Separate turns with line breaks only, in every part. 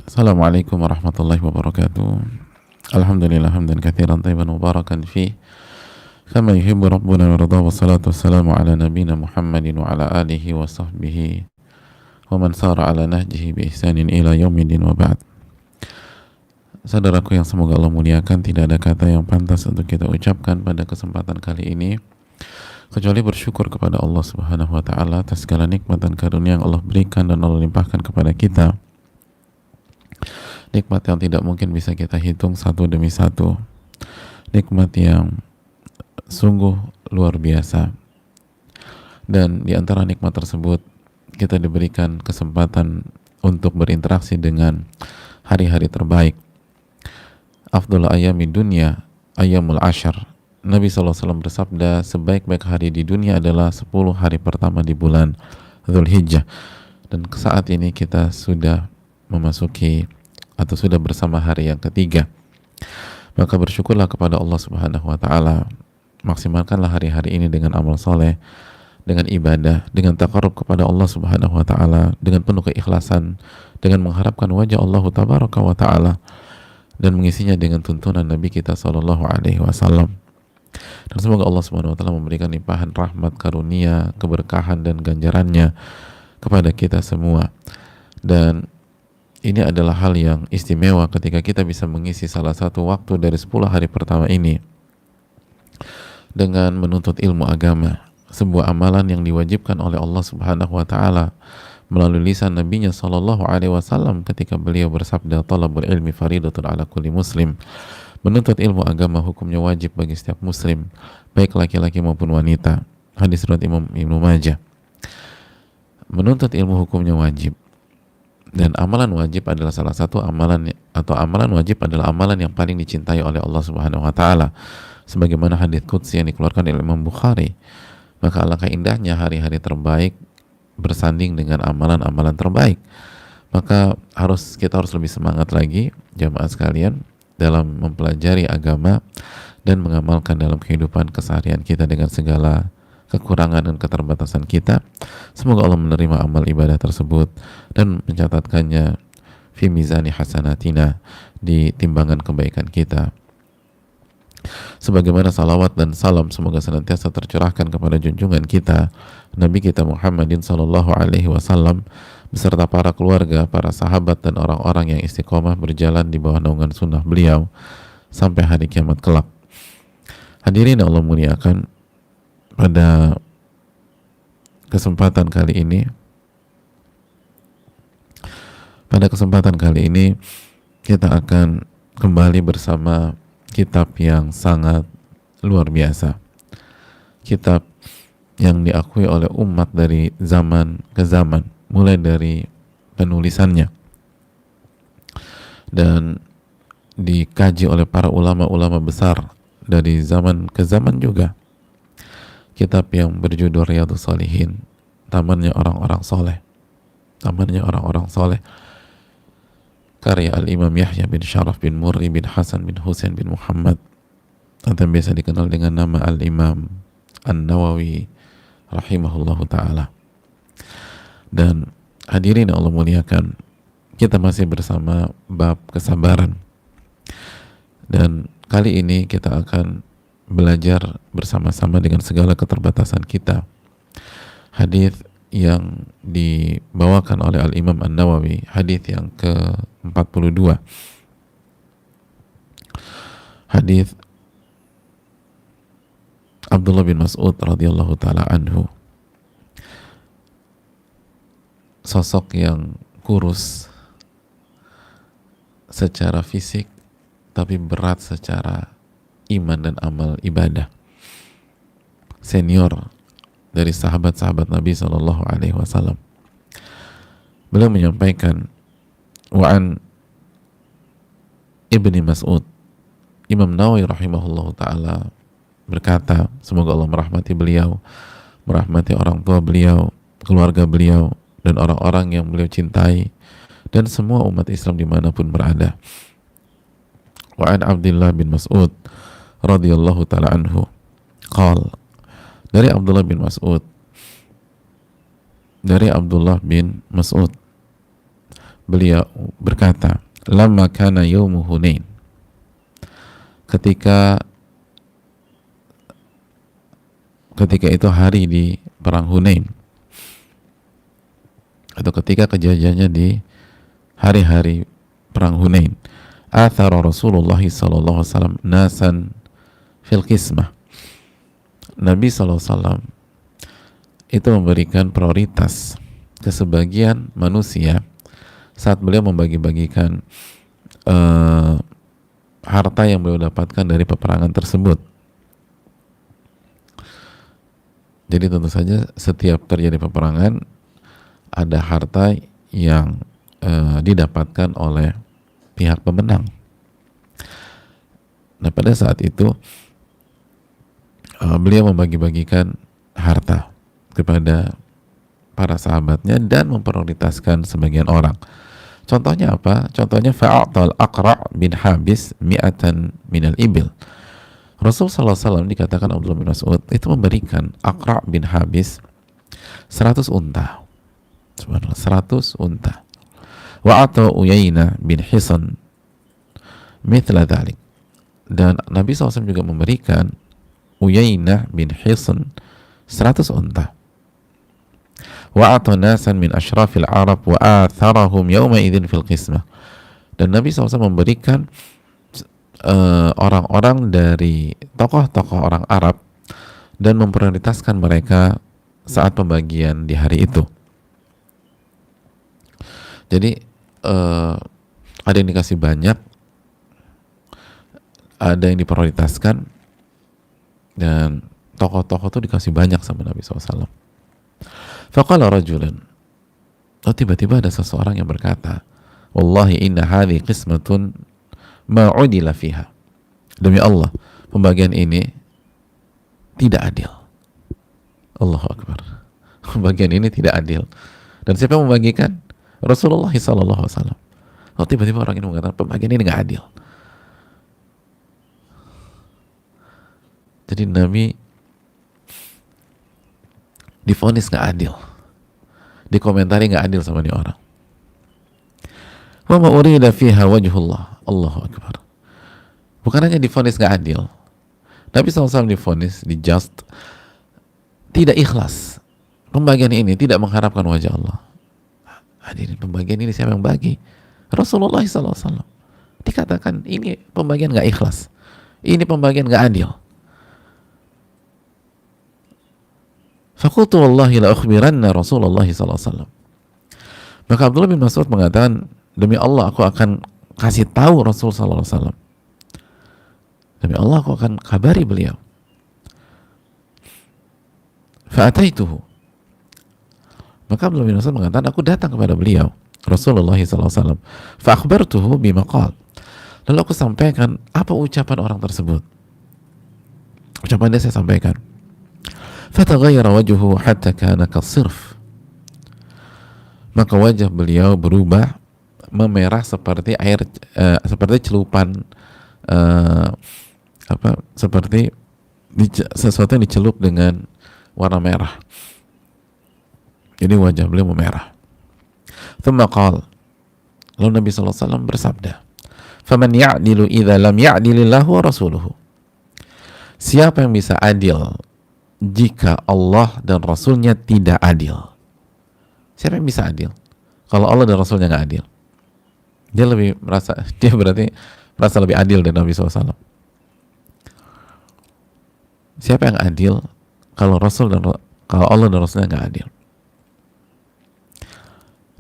Assalamualaikum warahmatullahi wabarakatuh. Alhamdulillah hamdan katsiran tayyiban mubarakan fi kama yuhibbu rabbuna wa yarda, wassalatu wassalamu ala nabiyyina Muhammadin wa ala alihi wa sahbihi wa man sara ala nahjihi bi ihsanin ila yaumiddin wa ba'd. Saudaraku yang semoga Allah muliakan, tidak ada kata yang pantas untuk kita ucapkan pada kesempatan kali ini kecuali bersyukur kepada Allah Subhanahu wa taala atas segala nikmat dan karunia yang Allah berikan dan Allah limpahkan kepada kita. Nikmat yang tidak mungkin bisa kita hitung satu demi satu. Nikmat yang sungguh luar biasa. Dan di antara nikmat tersebut, kita diberikan kesempatan untuk berinteraksi dengan hari-hari terbaik. Afdhal ayami dunya ayyamul ashar. Nabi SAW bersabda, sebaik-baik hari di dunia adalah 10 hari pertama di bulan Dzulhijjah. Dan saat ini kita sudah memasuki atau sudah bersama hari yang ketiga. Maka bersyukurlah kepada Allah Subhanahu wa taala. Maksimalkanlah hari-hari ini dengan amal soleh, dengan ibadah, dengan taqarrub kepada Allah Subhanahu wa taala, dengan penuh keikhlasan, dengan mengharapkan wajah Allah Tabaraka wa taala, dan mengisinya dengan tuntunan Nabi kita sallallahu alaihi wasallam. Dan semoga Allah Subhanahu wa taala memberikan limpahan rahmat, karunia, keberkahan dan ganjarannya kepada kita semua. Dan ini adalah hal yang istimewa ketika kita bisa mengisi salah satu waktu dari 10 hari pertama ini dengan menuntut ilmu agama, sebuah amalan yang diwajibkan oleh Allah Subhanahu wa taala melalui lisan Nabi-Nya sallallahu alaihi wasallam ketika beliau bersabda, "Talabul ilmi faridatun ala kulli muslim." Menuntut ilmu agama hukumnya wajib bagi setiap muslim, baik laki-laki maupun wanita. Hadis riwayat Imam Ibnu Majah. Menuntut ilmu hukumnya wajib. Dan amalan wajib adalah salah satu amalan, atau amalan wajib adalah amalan yang paling dicintai oleh Allah Subhanahu wa taala. Sebagaimana hadits qudsi yang dikeluarkan oleh Imam Bukhari. Maka alangkah indahnya hari-hari terbaik bersanding dengan amalan-amalan terbaik. Maka kita harus lebih semangat lagi jamaah sekalian dalam mempelajari agama dan mengamalkan dalam kehidupan keseharian kita dengan segala kekurangan dan keterbatasan kita. Semoga Allah menerima amal ibadah tersebut dan mencatatkannya fi mizani hasanatina, di timbangan kebaikan kita. Sebagaimana salawat dan salam semoga senantiasa tercurahkan kepada junjungan kita Nabi kita Muhammadin sallallahu alaihi wasallam beserta para keluarga, para sahabat dan orang-orang yang istiqomah berjalan di bawah naungan sunnah beliau sampai hari kiamat kelak. Hadirin Allah muliakan, pada kesempatan kali ini kita akan kembali bersama kitab yang sangat luar biasa, kitab yang diakui oleh umat dari zaman ke zaman, mulai dari penulisannya dan dikaji oleh para ulama-ulama besar dari zaman ke zaman juga. Kitab yang berjudul Riyadhus Shalihin, tamannya orang-orang soleh, karya Al-Imam Yahya bin Sharaf bin Murri bin Hasan bin Husain bin Muhammad, atau yang biasa dikenal dengan nama Al-Imam An-Nawawi rahimahullahu ta'ala. Dan hadirin Allah muliakan, kita masih bersama bab kesabaran, dan kali ini kita akan belajar bersama-sama dengan segala keterbatasan kita hadis yang dibawakan oleh Al-Imam An-Nawawi, hadis yang ke-42, hadis Abdullah bin Mas'ud radhiyallahu taala anhu, sosok yang kurus secara fisik tapi berat secara iman dan amal ibadah, senior dari sahabat-sahabat Nabi Sallallahu Alaihi Wasallam. Beliau menyampaikan, wa'an Ibni Mas'ud, Imam Nawawi rahimahullah ta'ala berkata, semoga Allah merahmati beliau, merahmati orang tua beliau, keluarga beliau, dan orang-orang yang beliau cintai, dan semua umat Islam dimanapun berada. Wa'an Abdullah bin Mas'ud radhiyallahu ta'ala anhu qal, dari Abdullah bin Mas'ud beliau berkata, lamma kana yaumu Hunain, ketika itu hari di perang Hunain, atau ketika kejadiannya di hari-hari perang Hunain, athara Rasulullah sallallahu alaihi wasallam nasan fil qismah, Nabi sallallahu alaihi wasallam itu memberikan prioritas ke sebagian manusia saat beliau membagi-bagikan harta yang beliau dapatkan dari peperangan tersebut. Jadi tentu saja setiap terjadi peperangan ada harta yang didapatkan oleh pihak pemenang. Nah, pada saat itu beliau membagi-bagikan harta kepada para sahabatnya dan memprioritaskan sebagian orang. Contohnya apa? Contohnya fa'atal Aqra' bin Habis mi'atan minal ibil. Rasul sallallahu alaihi wasallam, dikatakan Abdullah bin Mas'ud, itu memberikan Aqra' bin Habis 100 unta. Subhanallah, 100 unta. Wa ata Uyainah bin Hisan mithla dhalik. Dan Nabi SAW juga memberikan Uyainah bin Hisan 100 unta. Wa ata nasan min asyrafil Arab wa atharahum yawma idzin fil qismah. Dan Nabi SAW memberikan orang-orang dari tokoh-tokoh orang Arab dan memprioritaskan mereka saat pembagian di hari itu. Jadi ada yang dikasih banyak, ada yang diprioritaskan, dan tokoh-tokoh itu dikasih banyak sama Nabi SAW. Faqala rajulun, tiba-tiba ada seseorang yang berkata, wallahi inna hadhi qismatun ma'udila fiha. Demi Allah, pembagian ini tidak adil. Allahu Akbar. Pembagian ini tidak adil. Dan siapa yang membagikan? Rasulullah SAW. Tiba-tiba orang ini mengatakan pembagian ini nggak adil. Jadi Nabi divonis nggak adil, dikomentari nggak adil sama dia orang. Wa ma urida fiha wajhullah. Allahu Akbar. Bukan hanya divonis nggak adil, Nabi SAW divonis, dijust, tidak ikhlas. Pembagian ini tidak mengharapkan wajah Allah. Hadirin, pembagian ini siapa yang bagi? Rasulullah SAW. Dikatakan ini pembagian nggak ikhlas, ini pembagian nggak adil. Faqultu wallahi la ukhbiranna Rasulullah SAW. Maka Abdullah bin Mas'ud mengatakan, demi Allah aku akan kasih tahu Rasul SAW. Demi Allah aku akan kabari beliau. Fa'ataituhu. Maka Abdullah bin Mas'ud mengatakan, aku datang kepada beliau, Rasulullah SAW. Fa'akhbartuhu bima qala. Lalu aku sampaikan apa ucapan orang tersebut. Ucapan dia saya sampaikan. Fataghayyara wajhuhu hatta kana kasirf. Maka wajah beliau berubah memerah seperti air, seperti celupan, seperti sesuatu yang dicelup dengan warna merah. Jadi wajah beliau memerah. Thumma qala, lalu Nabi SAW bersabda, faman ya'dilu idza lam ya'dilillahu wa rasuluhu. Siapa yang bisa adil jika Allah dan Rasulnya tidak adil? Siapa yang bisa adil kalau Allah dan Rasulnya nggak adil? Dia berarti merasa lebih adil dari Nabi SAW. Siapa yang adil kalau Allah dan Rasulnya nggak adil?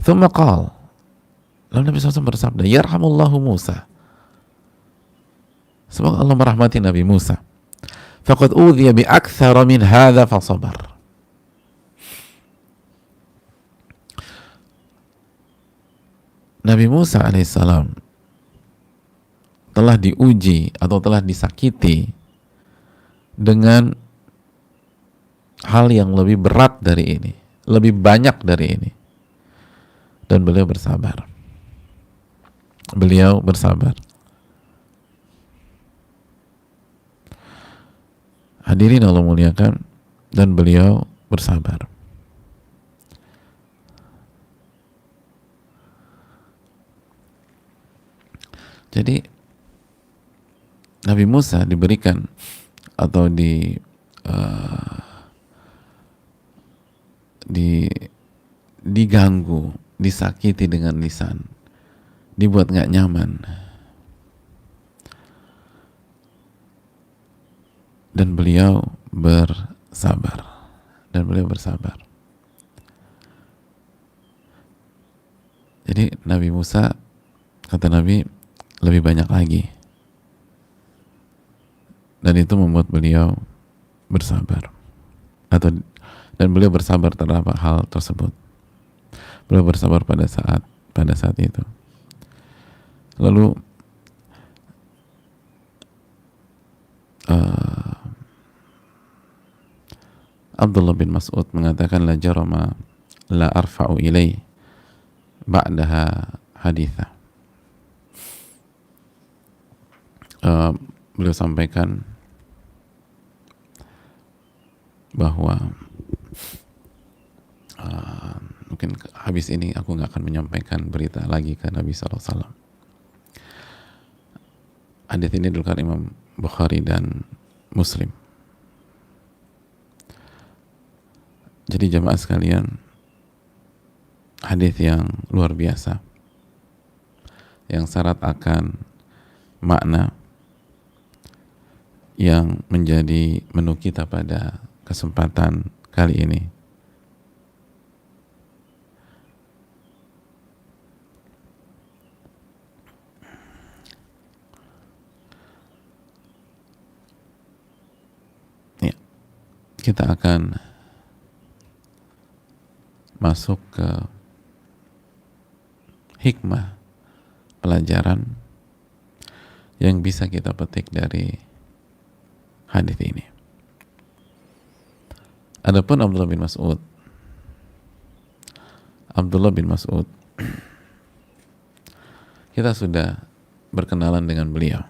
Thumma qala, lalu Nabi SAW bersabda, yarhamullahu Musa. Semoga Allah merahmati Nabi Musa. Faqad udhiya bi aktsara min hadza fa sabar. Nabi Musa alaihissalam telah diuji atau telah disakiti dengan hal yang lebih berat dari ini, lebih banyak dari ini, dan beliau bersabar. Beliau bersabar. Hadirin Allah muliakan, dan beliau bersabar. Jadi Nabi Musa diberikan atau diganggu, disakiti dengan lisan, dibuat nggak nyaman, dan beliau bersabar. Jadi Nabi Musa, kata Nabi, lebih banyak lagi, dan itu membuat beliau bersabar, dan beliau bersabar terhadap hal tersebut. Beliau bersabar pada saat itu. Lalu Abdullah bin Mas'ud mengatakan, la jarama la arfa'u ilai ba'daha haditha. Beliau sampaikan bahwa mungkin habis ini aku nggak akan menyampaikan berita lagi ke Nabi SAW. Hadits ini diriwayatkan Imam Bukhari dan Muslim. Jadi jamaah sekalian, hadits yang luar biasa, yang syarat akan makna, yang menjadi menu kita pada kesempatan kali ini. Ya, kita akan masuk ke hikmah pelajaran yang bisa kita petik dari hadis ini. Adapun Abdullah bin Mas'ud, kita sudah berkenalan dengan beliau.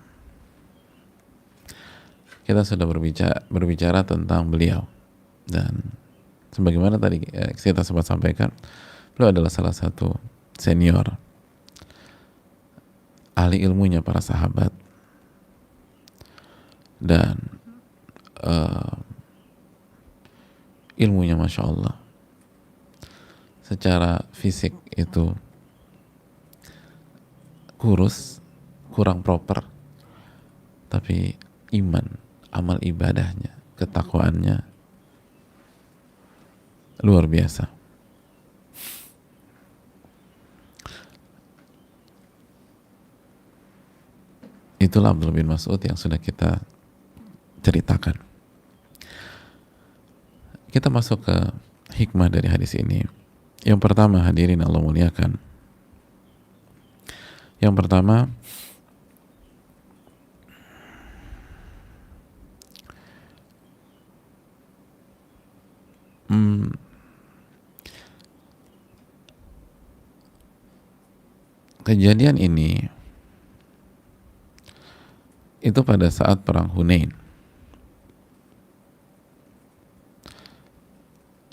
Kita sudah berbicara tentang beliau, dan sebagaimana tadi kita sempat sampaikan, beliau adalah salah satu senior ahli ilmunya para sahabat, dan ilmunya Masya Allah. Secara fisik itu kurus, kurang proper, tapi iman, amal ibadahnya, ketakwaannya luar biasa. Itulah Abdullah bin Mas'ud yang sudah kita ceritakan. Kita masuk ke hikmah dari hadis ini. Yang pertama, hadirin Allah muliakan, yang pertama, kejadian ini itu pada saat perang Hunain,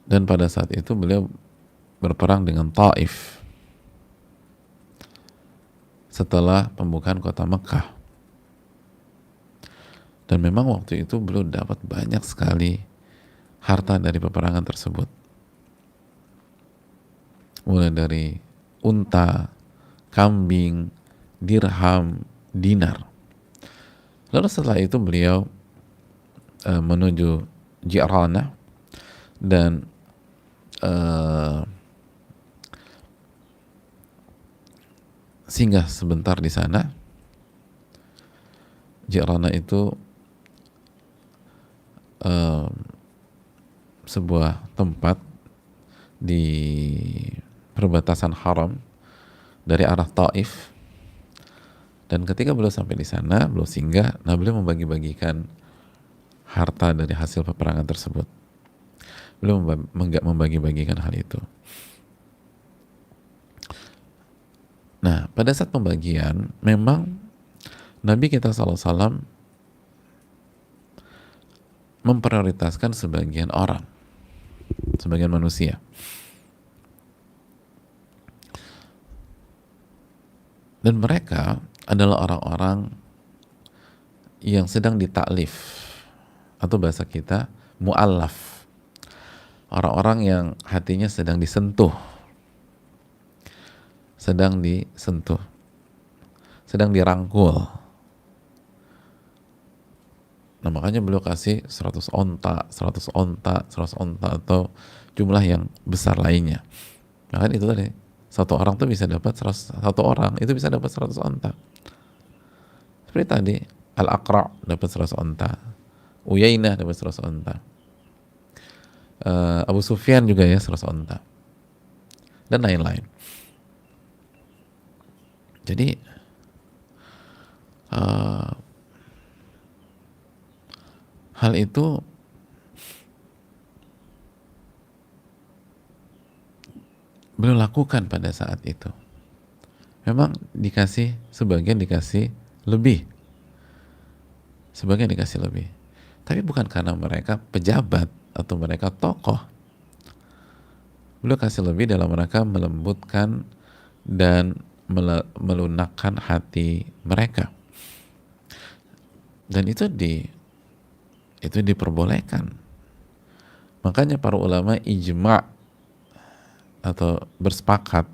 dan pada saat itu beliau berperang dengan Taif setelah pembukaan kota Mekah. Dan memang waktu itu beliau dapat banyak sekali harta dari peperangan tersebut, mulai dari unta, kambing, dirham, dinar. Lalu setelah itu beliau menuju Ji'ranah dan singgah sebentar di sana. Ji'ranah itu sebuah tempat di perbatasan haram dari arah Taif. Dan ketika beliau sampai di sana, beliau singgah, beliau membagi-bagikan harta dari hasil peperangan tersebut. Beliau membagi-bagikan hal itu. Nah, pada saat pembagian, memang Nabi kita SAW memprioritaskan sebagian orang, sebagian manusia. Dan mereka adalah orang-orang yang sedang ditaklif, atau bahasa kita mu'allaf, orang-orang yang hatinya sedang disentuh, sedang dirangkul. Nah, makanya beliau kasih 100 onta, 100 onta, 100 onta, atau jumlah yang besar lainnya. Makanya itu tadi, satu orang tuh bisa dapat 100, satu orang itu bisa dapat 100 onta. Seperti tadi, Al-Aqra' dapat 100 onta, Uyainah dapat 100 onta, Abu Sufyan juga ya 100 onta, dan lain-lain. Jadi hal itu beliau lakukan pada saat itu. Memang sebagian dikasih lebih, tapi bukan karena mereka pejabat atau mereka tokoh. Beliau kasih lebih dalam rangka melembutkan dan melunakkan hati mereka, dan itu diperbolehkan. Makanya para ulama ijma' atau bersepakat,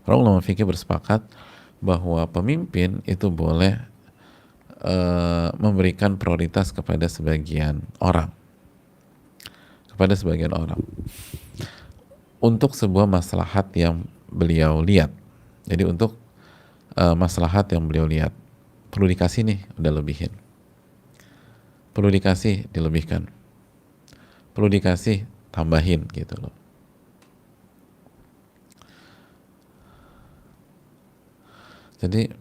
para ulama fikih bersepakat bahwa pemimpin itu boleh memberikan prioritas kepada sebagian orang untuk sebuah maslahat yang beliau lihat. Jadi untuk maslahat yang beliau lihat perlu dikasih nih, udah lebihin, perlu dikasih dilebihkan, perlu dikasih tambahin gitu loh. Jadi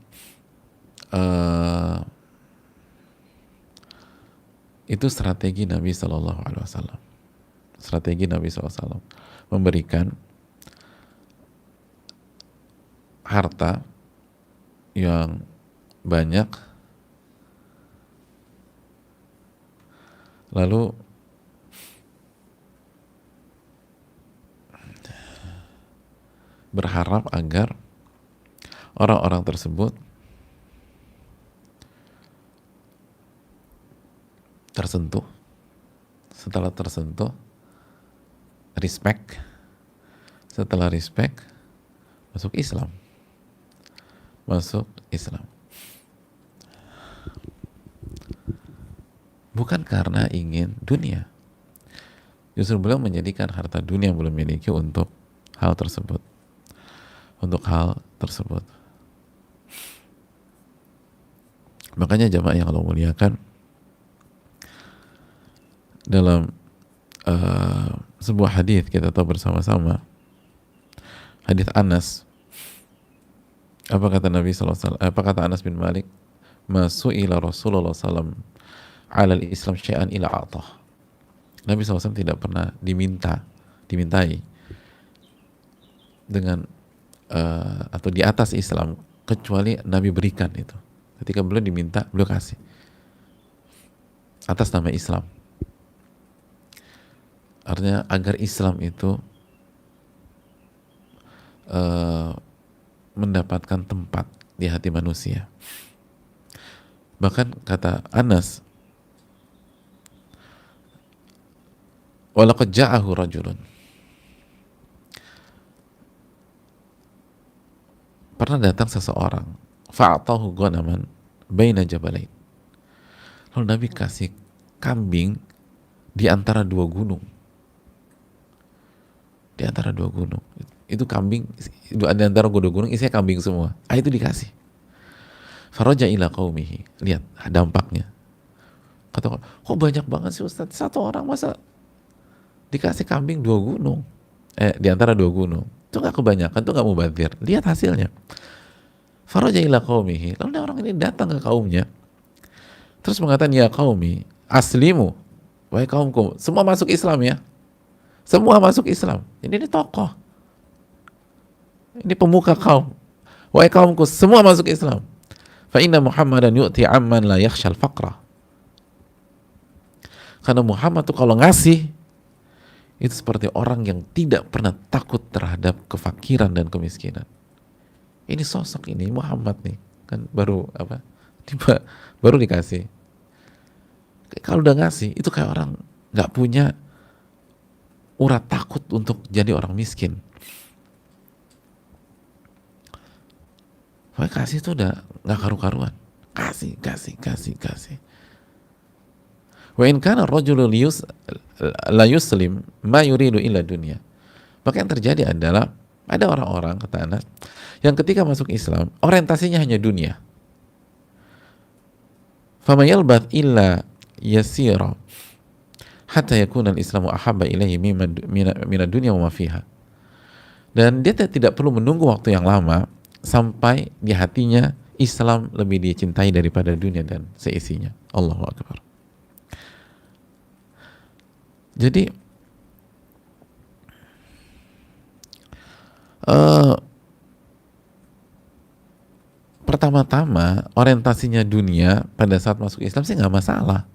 itu strategi Nabi Shallallahu Alaihi Wasallam. Strategi Nabi SAW memberikan harta yang banyak, lalu berharap agar orang-orang tersebut tersentuh. Setelah tersentuh, respect. Setelah respect, masuk Islam. Bukan karena ingin dunia. Justru beliau menjadikan harta dunia yang beliau miliki untuk hal tersebut. Makanya jamaah yang Allah muliakan, dalam sebuah hadis kita tahu bersama-sama, hadis Anas, apa kata Nabi SAW, apa kata Anas bin Malik, masu'ila Rasulullah SAW alal Islam syai'an ila a'tah. Nabi SAW tidak pernah dimintai dengan atau di atas Islam kecuali Nabi berikan itu. Ketika beliau diminta, beliau kasih atas nama Islam. Artinya agar Islam itu mendapatkan tempat di hati manusia. Bahkan kata Anas, walaqad ja'ahu rajulun, pernah datang seseorang, fa'atahu ghanaman baina jabalain, lalu Nabi kasih kambing di antara dua gunung. Di antara dua gunung, itu kambing, di antara dua gunung isinya kambing semua. Itu dikasih. Faraja ila qaumihi, lihat dampaknya. Kata, kok banyak banget sih Ustaz, satu orang masa dikasih kambing dua gunung, di antara dua gunung, itu nggak kebanyakan, itu nggak mubadzir. Lihat hasilnya. Faraja ila qaumihi, lalu orang ini datang ke kaumnya, terus mengatakan, ya qaumi aslimu, wahai kaumku, semua masuk Islam ya. Semua masuk Islam. Ini tokoh. Ini pemuka kaum. Wahai kaumku, semua masuk Islam. Fa inna Muhammadan yu'ti amman la yakhshal faqra. Karena Muhammad tuh kalau ngasih, itu seperti orang yang tidak pernah takut terhadap kefakiran dan kemiskinan. Ini sosok ini, Muhammad nih. kan baru apa tiba baru dikasih. Kalau udah ngasih itu kayak orang nggak punya urat takut untuk jadi orang miskin. Pokoknya kasih itu udah nggak karu-karuan. Kasih, kasih, kasih, kasih. Wa in kana rajulu la yuslim ma yuridu illa dunya. Maka yang terjadi adalah ada orang-orang kata Anas yang ketika masuk Islam orientasinya hanya dunia. Fama yalbath illa yasira hatta yakuna al-islamu ahabba ilaihi min ad-dunya wa ma fiha. Dan dia tidak perlu menunggu waktu yang lama sampai di hatinya Islam lebih dicintai daripada dunia dan seisinya. Allahu Akbar. Jadi pertama-tama orientasinya dunia pada saat masuk Islam sih nggak masalah.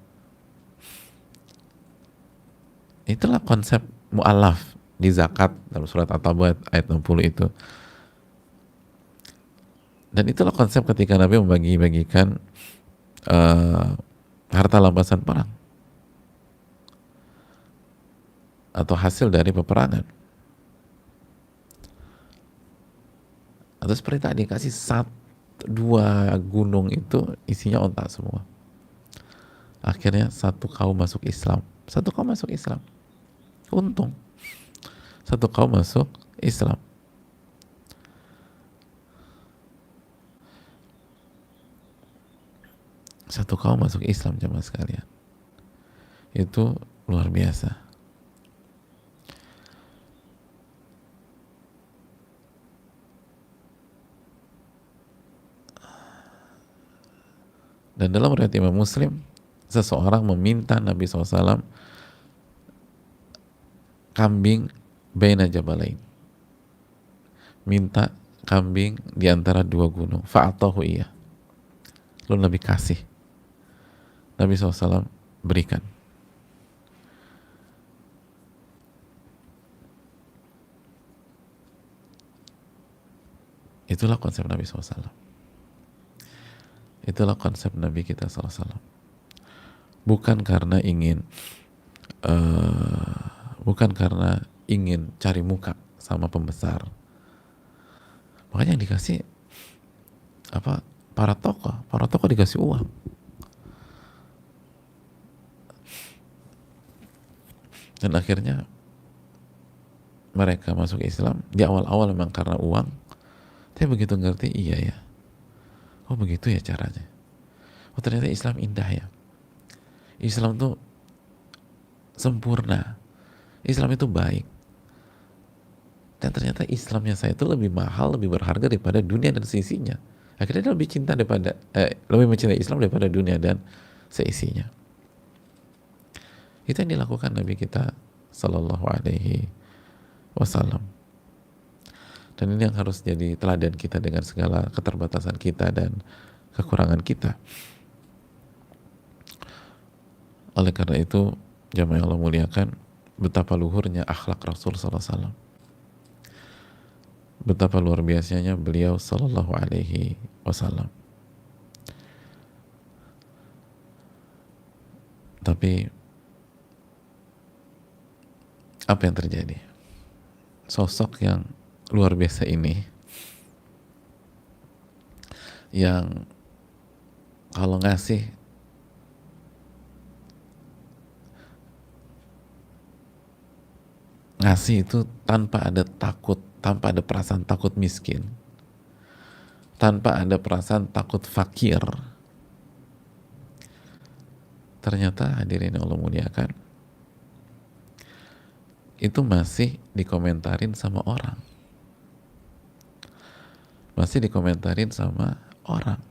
Itulah konsep mu'alaf di zakat dalam surat At-Taubah ayat 60 itu. Dan itulah konsep ketika Nabi membagi-bagikan harta rampasan perang atau hasil dari peperangan. Atau seperti tadi kasih dua gunung itu isinya onta semua. Akhirnya satu kaum masuk Islam. Satu kaum masuk Islam. Untung. Satu kaum masuk Islam. Satu kaum masuk Islam jemaah sekalian. Itu luar biasa. Dan dalam riwayat Imam Muslim, seseorang meminta Nabi SAW kambing baina jabalain. Minta kambing di antara dua gunung. Fa'atahu iya. Lalu Nabi kasih. Nabi SAW berikan. Itulah konsep Nabi SAW. Itulah konsep Nabi kita SAW. Bukan karena ingin cari muka sama pembesar. Makanya yang dikasih para tokoh dikasih uang. Dan akhirnya mereka masuk Islam di awal-awal memang karena uang, tapi begitu ngerti iya ya. Oh begitu ya caranya. Oh ternyata Islam indah ya. Islam tuh sempurna. Islam itu baik. Dan ternyata Islamnya saya itu lebih mahal, lebih berharga daripada dunia dan seisinya. Akhirnya dia lebih mencintai Islam daripada dunia dan seisinya. Itu yang dilakukan Nabi kita Sallallahu Alaihi Wasallam. Dan ini yang harus jadi teladan kita dengan segala keterbatasan kita dan kekurangan kita. Oleh karena itu, jamaah yang Allah muliakan, betapa luhurnya akhlak Rasul Sallallahu Alaihi Wasallam. Betapa luar biasanya beliau Sallallahu Alaihi Wasallam. Tapi apa yang terjadi? Sosok yang luar biasa ini, yang kalau ngasih itu tanpa ada takut, tanpa ada perasaan takut miskin, tanpa ada perasaan takut fakir. Ternyata hadirin yang Allah muliakan, itu masih dikomentarin sama orang. Masih dikomentarin sama orang.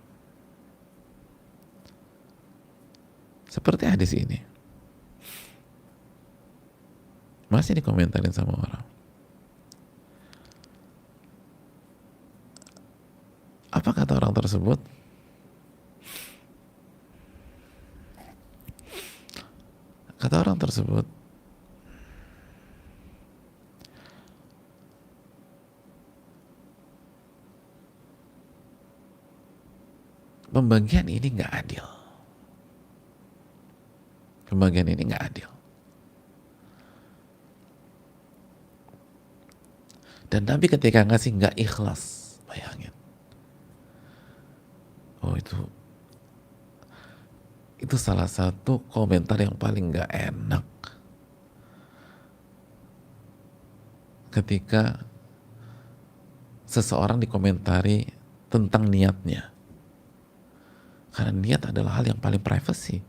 Seperti hadis ini. Masih dikomentarin sama orang. Apa kata orang tersebut? Kata orang tersebut, pembagian ini nggak adil. Pembagian ini nggak adil. Dan Nabi ketika ngasih nggak ikhlas, bayangin. Oh itu salah satu komentar yang paling nggak enak ketika seseorang dikomentari tentang niatnya. Karena niat adalah hal yang paling privacy,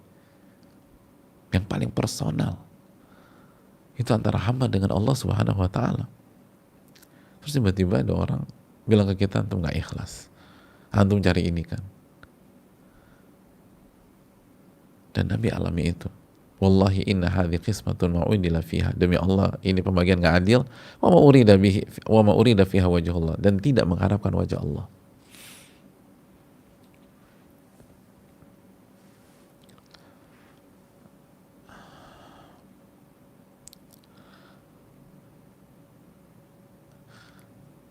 yang paling personal. Itu antara hamba dengan Allah Subhanahu wa Ta'ala. Terus tiba-tiba ada orang bilang ke kita, antum nggak ikhlas, antum cari ini kan. Dan Nabi alami itu. Wallahi inna hadhi qismatun ma'udila fiha. Demi Allah, ini pembagian nggak adil. Wa ma urida fiha wajhullah. Dan tidak mengharapkan wajah Allah.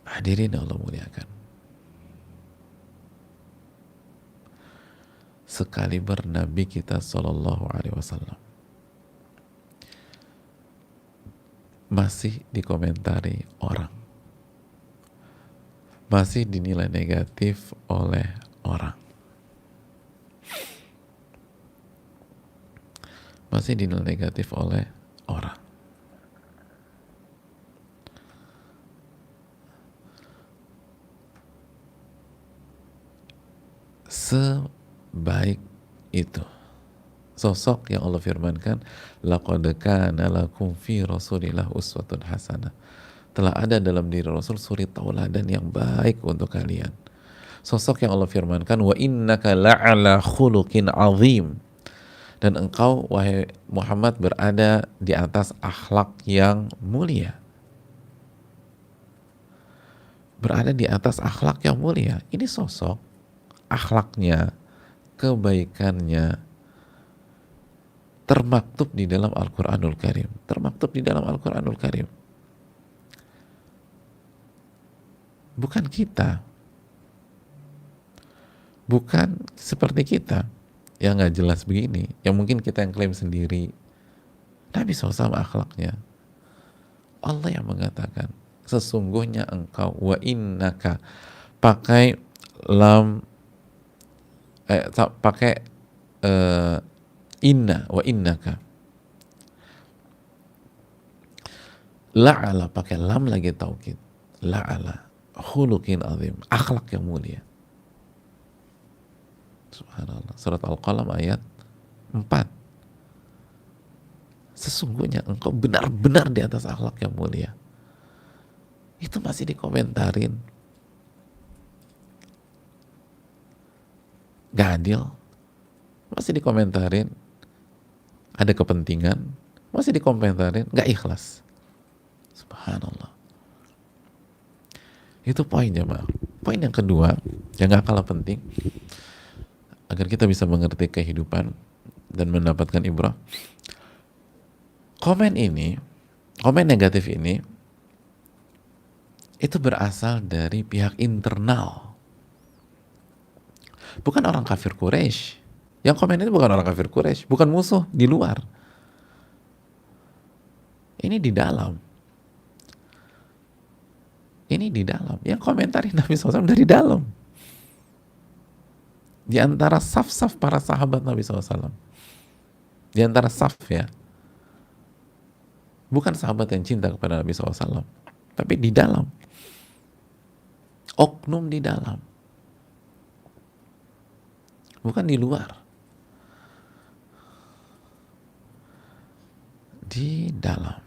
Hadirin Allah muliakan. Sekaliber Nabi kita Sallallahu Alaihi Wasallam masih dikomentari orang, masih dinilai negatif oleh orang, masih dinilai negatif oleh orang. Sebaik itu sosok yang Allah firmankan, laqad kana lakum fi Rasulillah uswatun hasanah. Telah ada dalam diri Rasul suri tauladan yang baik untuk kalian. Sosok yang Allah firmankan, wa innaka la'ala khuluqin azim. Dan engkau wahai Muhammad berada di atas akhlak yang mulia. Berada di atas akhlak yang mulia. Ini sosok, akhlaknya, kebaikannya termaktub di dalam Al-Quranul Karim. Termaktub di dalam Al-Quranul Karim. Bukan kita. Bukan seperti kita yang nggak jelas begini, yang mungkin kita yang klaim sendiri. Nabi SAW akhlaknya, Allah yang mengatakan, sesungguhnya engkau, wa innaka, pakai lam, pakai inna, wa innaka, la'ala, pakai lam lagi taukid, la'ala khuluqin azim, akhlak yang mulia. Subhanallah. Surat Al-Qalam ayat 4. Sesungguhnya engkau benar-benar di atas akhlak yang mulia. Itu masih dikomentarin. Gak adil. Masih dikomentarin. Ada kepentingan. Masih dikomentarin. Gak ikhlas. Subhanallah. Itu poin jemaah. Poin yang kedua, yang gak kalah penting, agar kita bisa mengerti kehidupan dan mendapatkan ibrah. Komen negatif ini, itu berasal dari pihak internal. Bukan orang kafir Quraisy. Yang komen itu bukan orang kafir Quraisy, bukan musuh di luar. Ini di dalam. Ini di dalam. Yang komentarin Nabi SAW dari dalam. Di antara saf-saf para sahabat Nabi SAW. Di antara saf ya. Bukan sahabat yang cinta kepada Nabi SAW. Tapi di dalam. Oknum di dalam. Bukan di luar. Di dalam.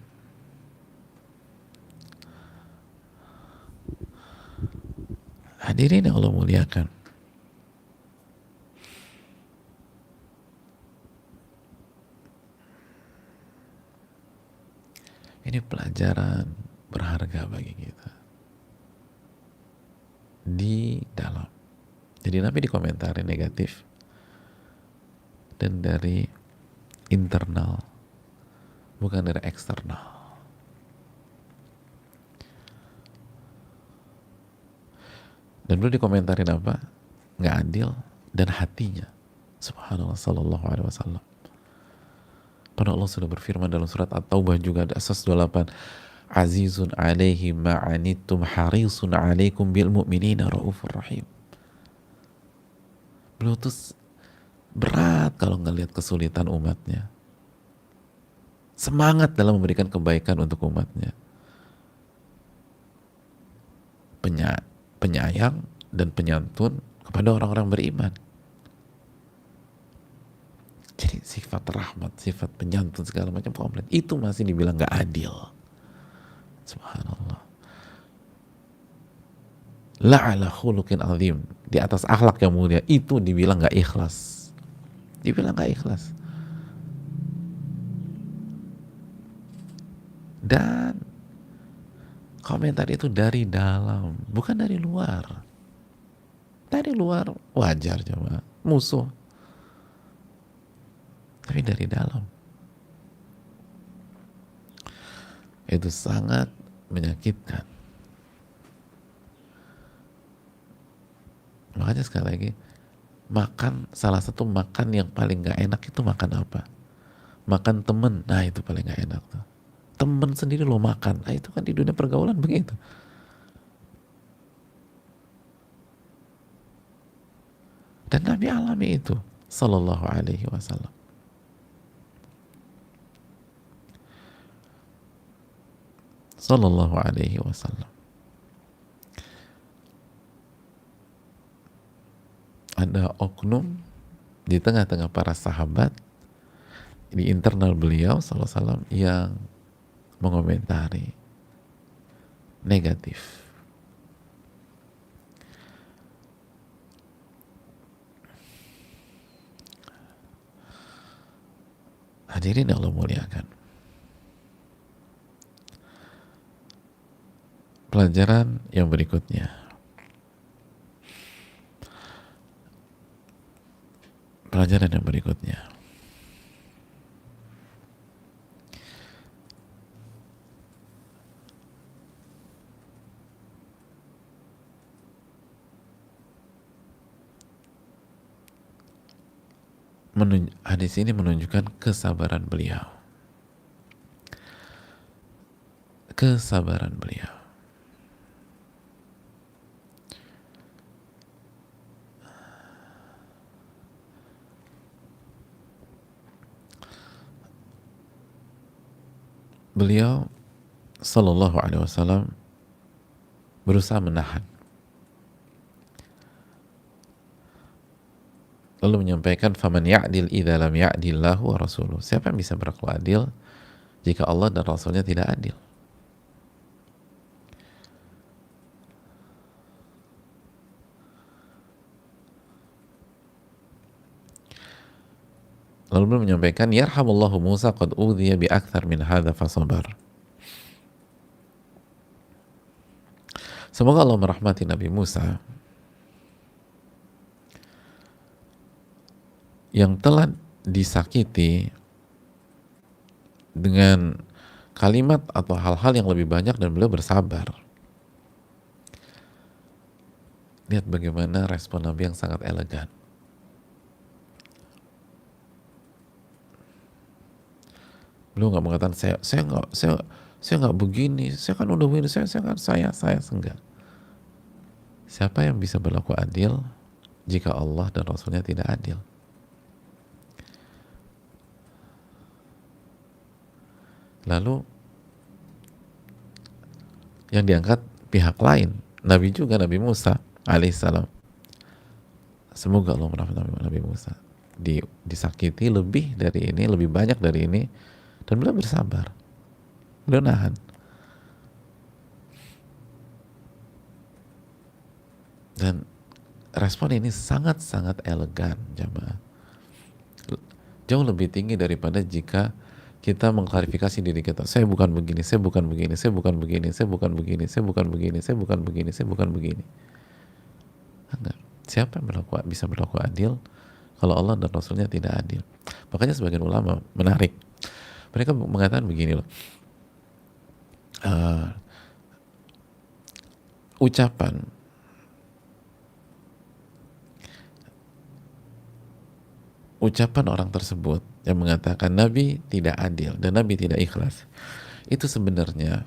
Hadirin yang Allah muliakan. Ini pelajaran berharga bagi kita. Di dalam. Jadi Nabi dikomentari negatif dan dari internal, bukan dari eksternal. Dan dulu dikomentarin apa? Nggak adil dan hatinya. Subhanallah, sallallahu alaihi wasallam. Padahal Allah sudah berfirman dalam surat At-Taubah juga ada asas 28, Azizun alaihi ma'anittum harisun alaikum bil mu'minina raufur rahim. Beliau tuh berat kalau ngelihat kesulitan umatnya. Semangat dalam memberikan kebaikan untuk umatnya. Penyayang dan penyantun kepada orang-orang beriman. Jadi sifat rahmat, sifat penyantun segala macam komplit. Itu masih dibilang gak adil. Subhanallah. La'ala khuluqin azim. Di atas akhlak yang mulia. Itu dibilang gak ikhlas. Dibilang gak ikhlas. Dan komentar itu dari dalam, bukan dari luar. Dari luar wajar coba, musuh. Tapi dari dalam. Itu sangat menyakitkan. Makanya sekali lagi, salah satu makan yang paling gak enak itu makan apa? Makan temen, nah itu paling gak enak tuh. Temen sendiri lo makan, nah itu kan di dunia pergaulan begitu. Dan Nabi alami itu, sallallahu alaihi wasallam. Sallallahu alaihi wasallam. Ada oknum di tengah-tengah para sahabat, di internal beliau sallallahu alaihi wasallam, yang mengomentari negatif. Hadirin yang Allah muliakan. Pelajaran yang berikutnya. Pelajaran yang berikutnya. Hadis ini menunjukkan kesabaran beliau. Kesabaran beliau. Beliau sallallahu alaihi wasallam berusaha menahan, lalu menyampaikan, faman ya'dil idza lam ya'dillahu wa rasuluh. Siapa yang bisa berlaku adil jika Allah dan Rasulnya tidak adil? Lalu beliau menyampaikan, yarhamullahu Musa qad udhiya bi akthar min hadza fasabar. Semoga Allah merahmati Nabi Musa yang telah disakiti dengan kalimat atau hal-hal yang lebih banyak dan beliau bersabar. Lihat bagaimana respon Nabi yang sangat elegan. Beliau nggak mengatakan saya nggak begini, saya kan udah begini, saya enggak. Siapa yang bisa berlaku adil jika Allah dan Rasulnya tidak adil? Lalu yang diangkat pihak lain, Nabi juga, Nabi Musa alaihissalam. Semoga Allah merahmati Nabi Musa. Disakiti lebih dari ini, lebih banyak dari ini, dan beliau bersabar, beliau nahan. Dan respon ini sangat-sangat elegan, jamaah. Jauh lebih tinggi daripada jika kita mengklarifikasi diri kita. Saya bukan begini, saya bukan begini, saya bukan begini, saya bukan begini, saya bukan begini, saya bukan begini, saya bukan begini. Enggak. Siapa yang bisa berlaku adil kalau Allah dan Rasulnya tidak adil? Makanya sebagian ulama menarik. Mereka mengatakan begini loh. Ucapan ucapan orang tersebut yang mengatakan Nabi tidak adil dan Nabi tidak ikhlas, itu sebenarnya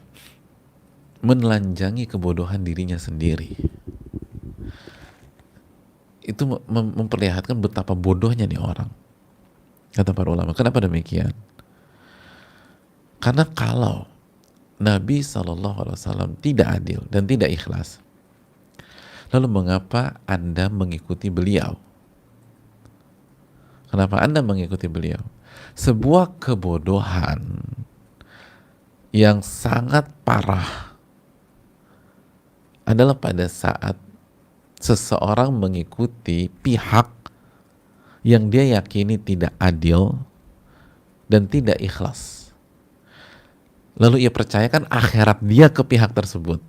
menelanjangi kebodohan dirinya sendiri. Itu memperlihatkan betapa bodohnya nih orang, kata para ulama. Kenapa demikian? Karena kalau Nabi SAW tidak adil dan tidak ikhlas, lalu mengapa Anda mengikuti beliau? Kenapa Anda mengikuti beliau? Sebuah kebodohan yang sangat parah adalah pada saat seseorang mengikuti pihak yang dia yakini tidak adil dan tidak ikhlas. Lalu ia percayakan akhirat dia ke pihak tersebut.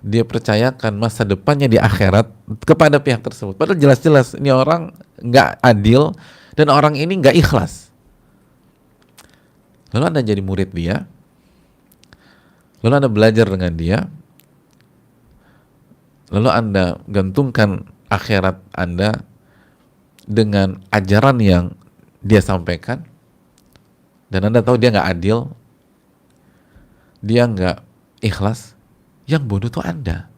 Dia percayakan masa depannya di akhirat kepada pihak tersebut. Padahal jelas-jelas ini orang nggak adil dan orang ini nggak ikhlas. Lalu Anda jadi murid dia, lalu Anda belajar dengan dia, lalu Anda gantungkan akhirat Anda dengan ajaran yang dia sampaikan, dan Anda tahu dia nggak adil, dia nggak ikhlas. Yang bodoh itu Anda.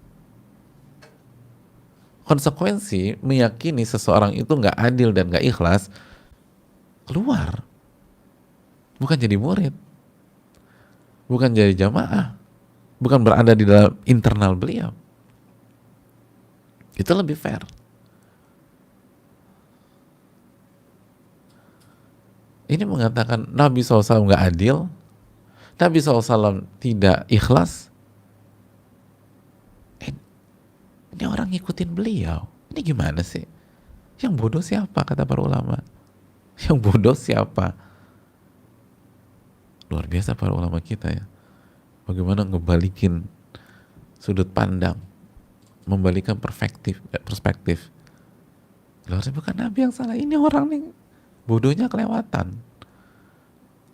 Konsekuensi meyakini seseorang itu nggak adil dan nggak ikhlas, keluar, bukan jadi murid, bukan jadi jamaah, bukan berada di dalam internal beliau. Itu lebih fair. Ini mengatakan Nabi SAW nggak adil, Nabi SAW tidak ikhlas. Ini orang ngikutin beliau. Ini gimana sih? Yang bodoh siapa, kata para ulama? Yang bodoh siapa? Luar biasa para ulama kita ya. Bagaimana ngebalikin sudut pandang, membalikan perspektif. Harusnya bukan Nabi yang salah. Ini orang nih bodohnya kelewatan.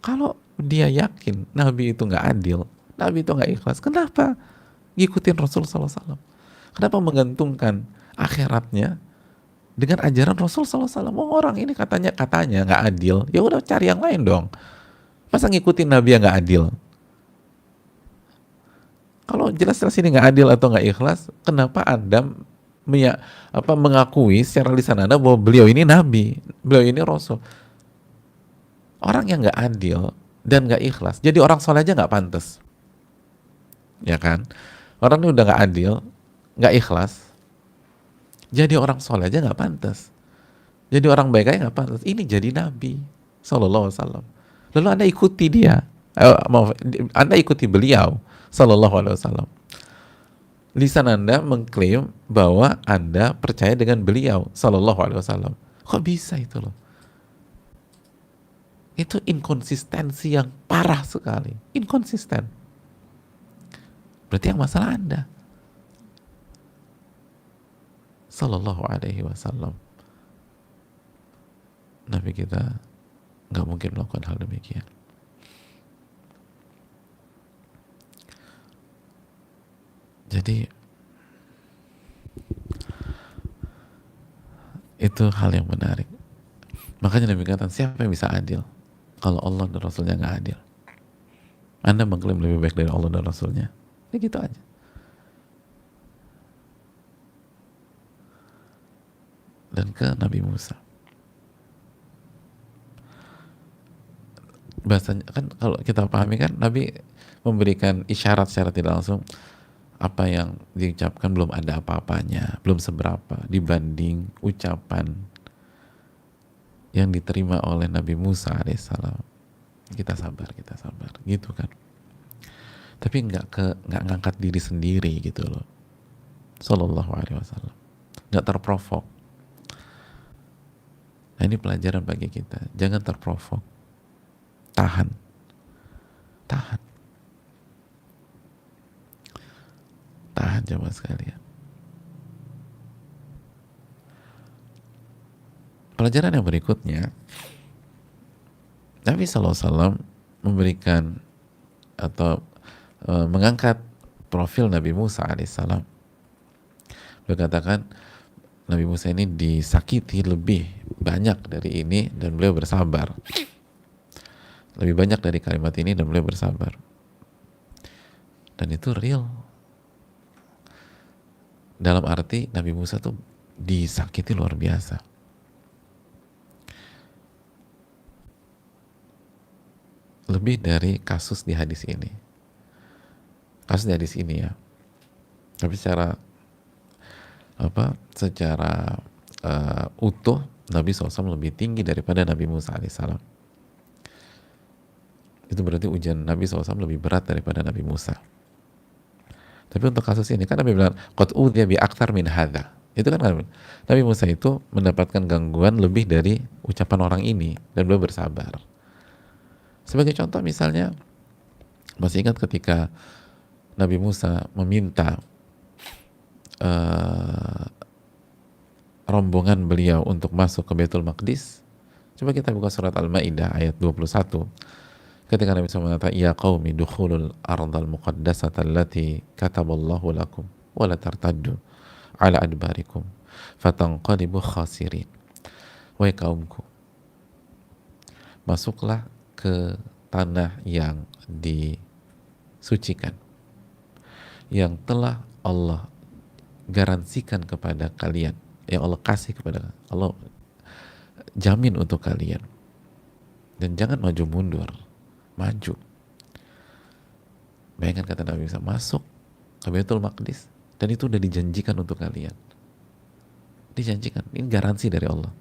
Kalau dia yakin Nabi itu nggak adil, Nabi itu nggak ikhlas, kenapa ngikutin Rasul SAW? Kenapa menggantungkan akhiratnya dengan ajaran Rasul SAW? Oh, orang ini katanya nggak adil, ya udah cari yang lain dong. Masa ngikutin Nabi yang nggak adil? Kalau jelas-jelas ini nggak adil atau nggak ikhlas, kenapa Anda mengakui secara lisan Anda bahwa beliau ini Nabi, beliau ini Rasul? Orang yang nggak adil dan nggak ikhlas, jadi orang soleh aja nggak pantas, ya kan? Orang ini udah nggak adil, nggak ikhlas, jadi orang soleh aja nggak pantas, jadi orang baik aja nggak pantas. Ini jadi Nabi SAW. Lalu Anda ikuti dia, Anda ikuti beliau SAW. Lisan Anda mengklaim bahwa Anda percaya dengan beliau SAW. Kok bisa itu loh? Itu inkonsistensi yang parah sekali. Inkonsisten. Berarti yang masalah Anda. Sallallahu alaihi wasallam. Nabi kita nggak mungkin melakukan hal demikian. Jadi itu hal yang menarik. Makanya Nabi kata, siapa yang bisa adil kalau Allah dan Rasulnya nggak adil? Anda mengklaim lebih baik dari Allah dan Rasulnya, ya gitu aja. Dan ke Nabi Musa, bahasanya kan kalau kita pahami kan Nabi memberikan isyarat secara tidak langsung, apa yang diucapkan belum ada apa-apanya, belum seberapa dibanding ucapan yang diterima oleh Nabi Musa alaihissalam. Kita sabar, gitu kan. Tapi nggak ngangkat diri sendiri gitu loh, Sallallahu alaihi wasallam, nggak terprovok. Nah, ini pelajaran bagi kita, jangan terprovok, tahan. Jemaah sekalian. Pelajaran yang berikutnya, Nabi SAW memberikan atau mengangkat profil Nabi Musa alaihissalam. Beliau katakan, Nabi Musa ini disakiti lebih banyak dari ini dan beliau bersabar. Lebih banyak dari kalimat ini dan beliau bersabar. Dan itu real. Dalam arti Nabi Musa tuh disakiti luar biasa. Lebih dari kasus di hadis ini. Kasus di hadis ini ya. Tapi secara utuh Nabi SAW lebih tinggi daripada Nabi Musa alaihissalam. Itu berarti ujian Nabi SAW lebih berat daripada Nabi Musa. Tapi untuk kasus ini kan Nabi bilang qad udhiya bi aktsar min hadza. Itu kan Nabi Musa itu mendapatkan gangguan lebih dari ucapan orang ini dan beliau bersabar. Sebagai contoh misalnya, masih ingat ketika Nabi Musa meminta rombongan beliau untuk masuk ke Baitul Maqdis. Coba kita buka surat Al-Maidah ayat 21. Ketika Nabi SAW mengatakan, ya qaumi dukhulul ardal muqaddasata allati kataballahu lakum wa la tartaddu ala adbarikum fatanqalibu khasirin. Wahai kaumku, masuklah ke tanah yang disucikan, yang telah Allah garansikan kepada kalian, yang Allah kasih kepada Allah, jamin untuk kalian. Dan jangan maju mundur, maju. Bayangkan kata Nabi bisa masuk ke Baitul Maqdis dan itu udah dijanjikan untuk kalian. Dijanjikan, ini garansi dari Allah.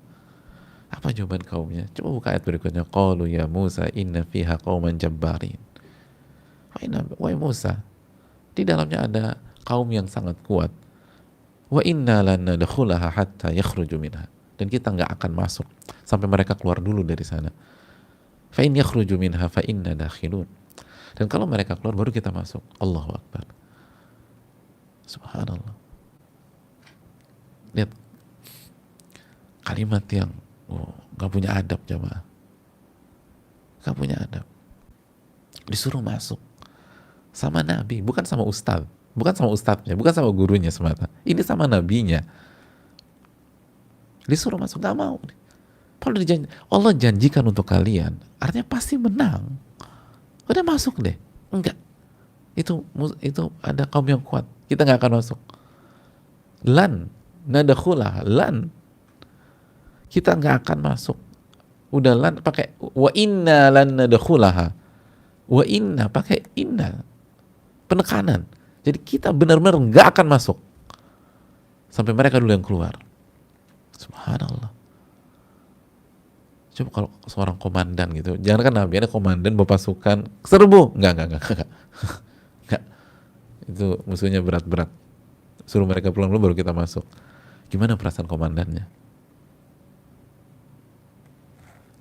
Apa jawaban kaumnya? Coba buka ayat berikutnya. Qalu ya Musa inna fiha qauman jabbarin. Wahai Musa, di dalamnya ada kaum yang sangat kuat. Wa inna lan nadkhulaha hatta yakhruju minha. Dan kita nggak akan masuk sampai mereka keluar dulu dari sana. Fa in yakhruju minha fa inna dakhilun. Dan kalau mereka keluar baru kita masuk. Allahu Akbar. Subhanallah. Lihat kalimat yang nggak punya adab jamaah. Nggak punya adab. Disuruh masuk sama Nabi, bukan sama ustadz. Bukan sama ustadznya, bukan sama gurunya semata. Ini sama nabinya. Disuruh masuk, gak mau. Kalau Allah janjikan untuk kalian, artinya pasti menang. Udah masuk deh. Enggak. Itu ada kaum yang kuat. Kita gak akan masuk. Lan nadakhulah, lan. Kita gak akan masuk. Udah lan pakai wa inna lan nadakhulaha. Wa inna pakai inna. Penekanan. Jadi kita benar-benar nggak akan masuk sampai mereka dulu yang keluar. Subhanallah. Coba kalau seorang komandan gitu, jangan kan Nabi ada komandan bawa pasukan serbu, nggak. Itu musuhnya berat-berat. Suruh mereka pulang dulu baru kita masuk. Gimana perasaan komandannya?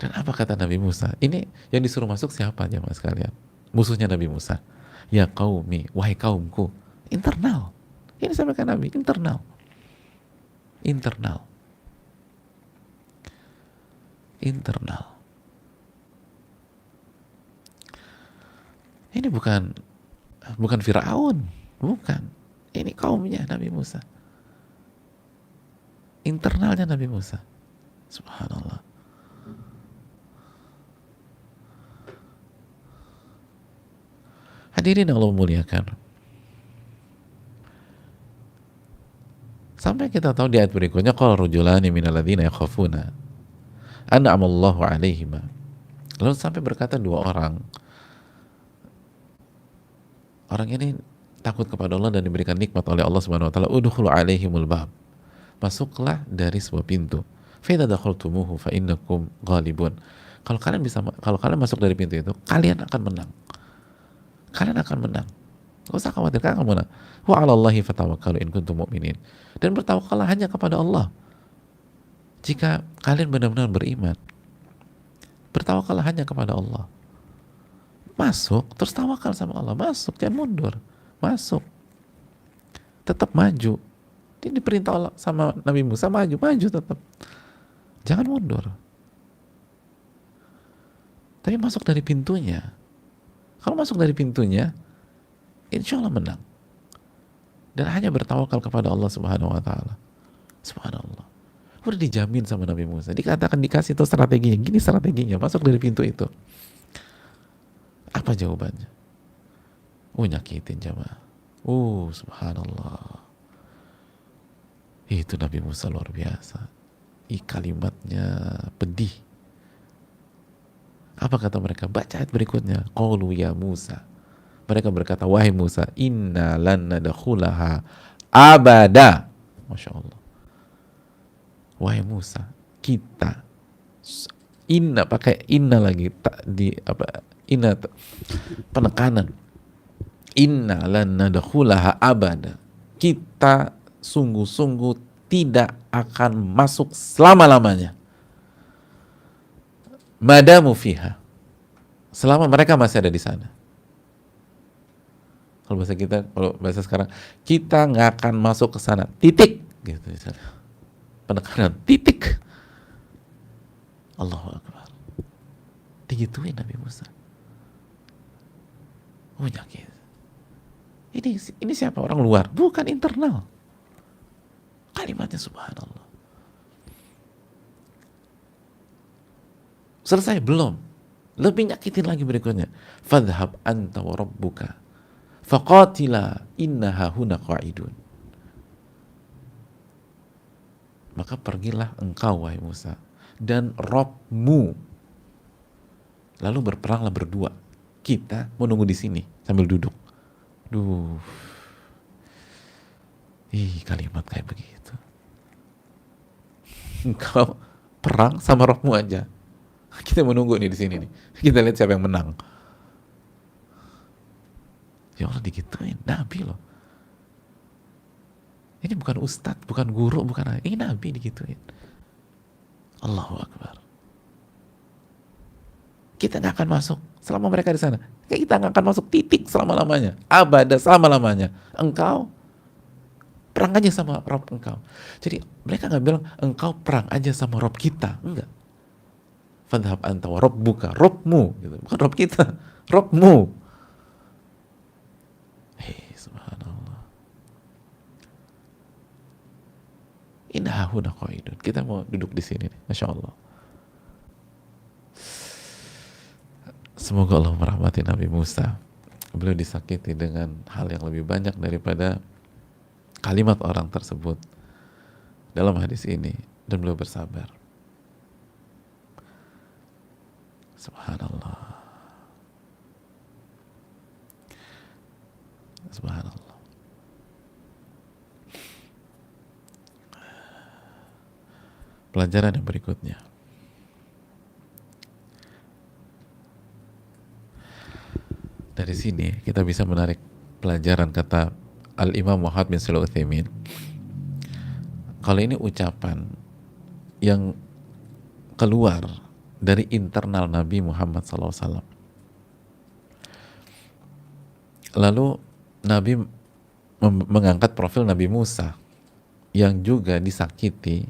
Dan apa kata Nabi Musa? Ini yang disuruh masuk siapa jemaah sekalian? Musuhnya Nabi Musa. Ya qaumi, wahai kaumku. Internal. Ini sampaikan Nabi, internal. Internal. Internal. Ini bukan Firaun, bukan. Ini kaumnya Nabi Musa. Internalnya Nabi Musa. Subhanallah. Hadirin Allah muliakan. Sampai kita tahu di ayat berikutnya qala rajulani minal ladzina yakhafuna an'amallahu 'alaihima. Lalu sampai berkata dua orang. Orang ini takut kepada Allah dan diberikan nikmat oleh Allah Subhanahu wa taala. Udkhulu 'alaihimul bab. Masuklah dari sebuah pintu. Fa idza dakhaltumuhu fa innakum ghalibun. Kalau kalian masuk dari pintu itu, kalian akan menang. Kalian akan menang. Gak usah khawatir, kalian akan menang. Wa 'alallahi fatawakkalu in kuntum mu'minin. Dan bertawakallah hanya kepada Allah. Jika kalian benar-benar beriman, bertawakallah hanya kepada Allah. Masuk, terus tawakal sama Allah. Masuk, jangan mundur. Masuk. Tetap maju. Ini diperintah Allah sama Nabi Musa, maju tetap. Jangan mundur. Tapi masuk dari pintunya. Kalau masuk dari pintunya, insya Allah menang. Dan hanya bertawakal kepada Allah Subhanahu wa taala. Subhanallah. Udah dijamin sama Nabi Musa. Dikatakan dikasih tuh strateginya. Gini strateginya. Masuk dari pintu itu. Apa jawabannya? Nyakitin jamaah. Subhanallah. Itu Nabi Musa luar biasa. Kalimatnya pedih. Apa kata mereka? Baca ayat berikutnya. Qalu ya Musa. Mereka berkata, wahai Musa, inna lan nadakhulaha abada. Masya Allah. Wahai Musa, kita inna, pakai inna lagi, tak di apa, inna penekanan. Inna lan nadakhulaha abada. Kita sungguh-sungguh tidak akan masuk selama-lamanya. Madamu fiha. Selama mereka masih ada di sana. Kalau bahasa kita, kalau bahasa sekarang, kita nggak akan masuk ke sana. Titik. Gitu misalnya. Penekanan. Titik. Allahu Akbar. Digituin Nabi Musa. Nyakit. Ini siapa? Orang luar. Bukan internal. Kalimatnya subhanallah. Selesai? Belum. Lebih nyakitin lagi berikutnya. Fadhhab anta wa rabbuka faqatila innaha huna qa'idun. Maka pergilah engkau wahai Musa dan Rabbmu, lalu berperanglah berdua. Kita mau nunggu di sini sambil duduk. Kalimat kayak begitu. Engkau perang sama Rabbmu aja. Kita menunggu nih di sini nih. Kita lihat siapa yang menang. Ya Allah, digituin. Nabi loh. Ini bukan ustadz, bukan guru, bukan. Ini Nabi digituin. Allahu Akbar. Kita nggak akan masuk selama mereka di sana. Kita nggak akan masuk, titik, selama-lamanya. Abada, selama-lamanya. Engkau perang aja sama Rob engkau. Jadi mereka nggak bilang engkau perang aja sama Rob kita. Enggak. Fadhhab anta wa rabbuka, Robmu, gitu. Bukan Rob kita, Robmu. Subhanallah. Innaha huna qa'idun. Kita mau duduk di sini, Masya Allah. Semoga Allah merahmati Nabi Musa. Beliau disakiti dengan hal yang lebih banyak daripada kalimat orang tersebut dalam hadis ini, dan beliau bersabar. Subhanallah. Subhanallah. Pelajaran yang berikutnya. Dari sini kita bisa menarik pelajaran, kata Al-Imam Muhammad bin Shalih Al-Utsaimin. Kalau ini ucapan yang keluar dari internal Nabi Muhammad SAW. Lalu Nabi mengangkat profil Nabi Musa yang juga disakiti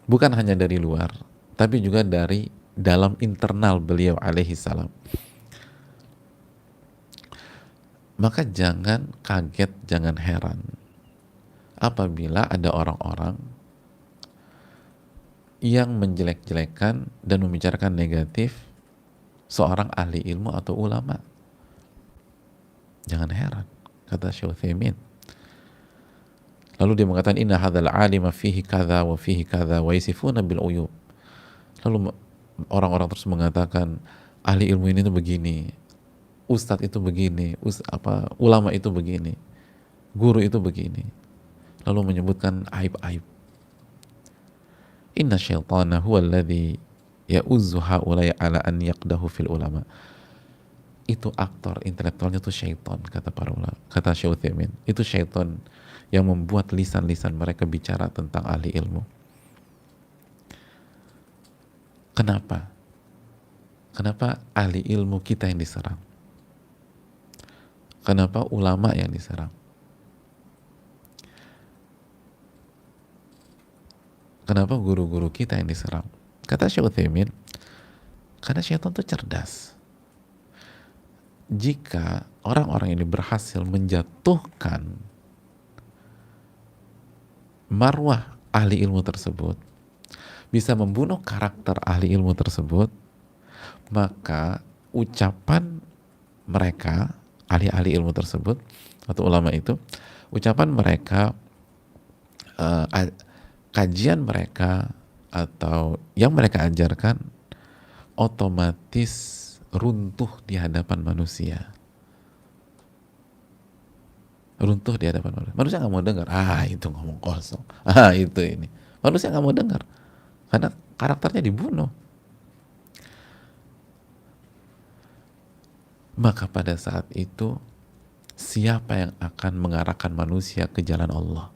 bukan hanya dari luar, tapi juga dari dalam internal beliau alaihi salam. Maka jangan kaget, jangan heran apabila ada orang-orang yang menjelek-jelekan dan membicarakan negatif seorang ahli ilmu atau ulama. Jangan heran, kata Syekh Utsaimin. Lalu dia mengatakan inna hadzal alima fihi kadza wa fihi kadza wa yasifuna bil uyub. Lalu orang-orang terus mengatakan ahli ilmu ini tuh begini, ustadz itu begini, ulama itu begini, guru itu begini. Lalu menyebutkan aib-aib. Inna syaitana huwa alladhi ya'uzzu haula'i ala an yaqdahu fil ulama. Itu aktor intelektualnya tuh syaitan, kata para ulama, kata Syekh Utsaimin. Itu syaitan yang membuat lisan-lisan mereka bicara tentang ahli ilmu. Kenapa? Kenapa ahli ilmu kita yang diserang? Kenapa ulama yang diserang? Kenapa guru-guru kita yang diserang? Kata Syekh Utsaimin, karena syaitan itu cerdas. Jika orang-orang ini berhasil menjatuhkan marwah ahli ilmu tersebut, bisa membunuh karakter ahli ilmu tersebut, maka ucapan mereka, ahli-ahli ilmu tersebut atau ulama itu, ucapan mereka, kajian mereka atau yang mereka ajarkan otomatis runtuh di hadapan manusia. Runtuh di hadapan manusia. Manusia nggak mau dengar. Itu ngomong kosong. Itu ini. Manusia nggak mau dengar karena karakternya dibunuh. Maka pada saat itu, siapa yang akan mengarahkan manusia ke jalan Allah?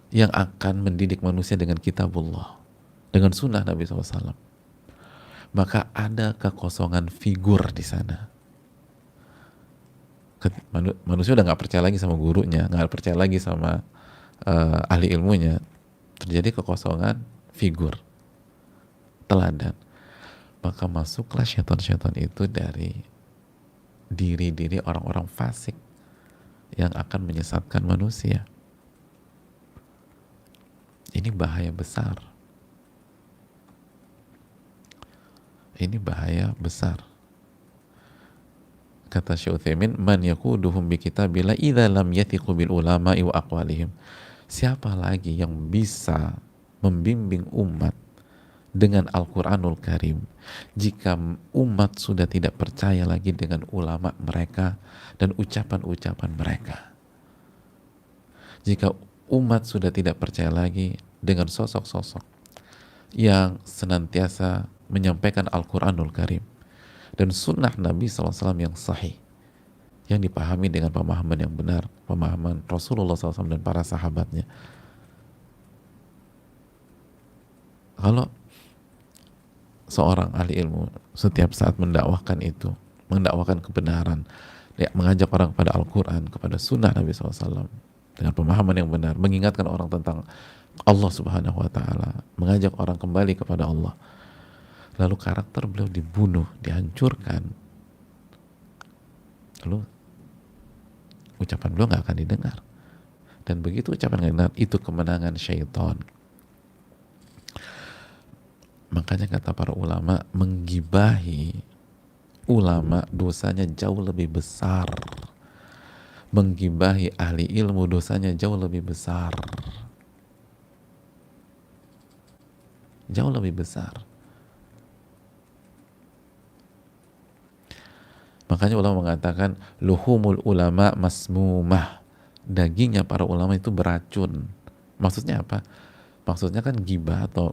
Yang akan mendidik manusia dengan kitabullah, dengan sunnah Nabi SAW. Maka ada kekosongan figur di sana. Manusia udah nggak percaya lagi sama gurunya, nggak percaya lagi sama ahli ilmunya. Terjadi kekosongan figur, teladan. Maka masuklah syaitan-syaitan itu dari diri-diri orang-orang fasik yang akan menyesatkan manusia. Ini bahaya besar. Ini bahaya besar. Kata Syekh Utsaimin, man yaquduhum bi kitabillah idza lam yathiqu bil ulama'i wa aqwalihim. Siapa lagi yang bisa membimbing umat dengan Al-Quranul Karim jika umat sudah tidak percaya lagi dengan ulama mereka dan ucapan-ucapan mereka? Jika umat sudah tidak percaya lagi dengan sosok-sosok yang senantiasa menyampaikan Al-Quranul Karim dan sunnah Nabi SAW yang sahih, yang dipahami dengan pemahaman yang benar, pemahaman Rasulullah SAW dan para sahabatnya. Kalau seorang ahli ilmu setiap saat mendakwahkan itu, mendakwahkan kebenaran, mengajak orang kepada Al-Quran, kepada sunnah Nabi SAW dengan pemahaman yang benar, mengingatkan orang tentang Allah Subhanahu wa Ta'ala, mengajak orang kembali kepada Allah, lalu karakter beliau dibunuh, dihancurkan, lalu ucapan beliau nggak akan didengar. Dan begitu ucapan nggak didengar, itu kemenangan syaitan. Makanya kata para ulama, menggibahi ulama dosanya jauh lebih besar. Menggibahi ahli ilmu dosanya jauh lebih besar. Jauh lebih besar. Makanya ulama mengatakan luhumul ulama masmumah. Dagingnya para ulama itu beracun. Maksudnya apa? Maksudnya kan gibah atau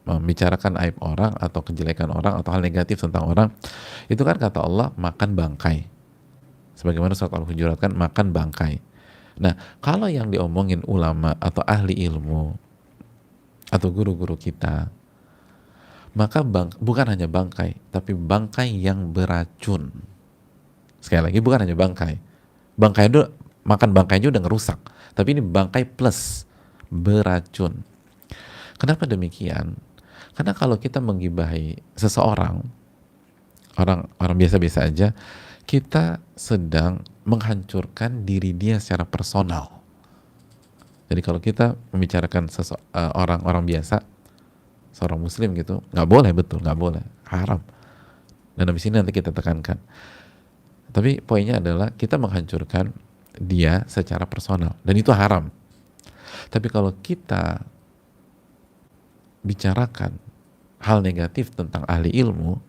membicarakan aib orang atau kejelekan orang atau hal negatif tentang orang, itu kan kata Allah makan bangkai, sebagaimana surat Al-Hujurat kan makan bangkai. Nah, kalau yang diomongin ulama atau ahli ilmu atau guru-guru kita, maka bukan hanya bangkai, tapi bangkai yang beracun. Sekali lagi, bukan hanya bangkai itu, makan bangkainya udah ngerusak, tapi ini bangkai plus beracun. Kenapa demikian? Karena kalau kita menggibahi seseorang, orang biasa-biasa aja, kita sedang menghancurkan diri dia secara personal. Jadi kalau kita membicarakan orang biasa, seorang muslim gitu, nggak boleh, betul, nggak boleh, haram. Dan habis ini nanti kita tekankan. Tapi poinnya adalah kita menghancurkan dia secara personal, dan itu haram. Tapi kalau kita bicarakan hal negatif tentang ahli ilmu,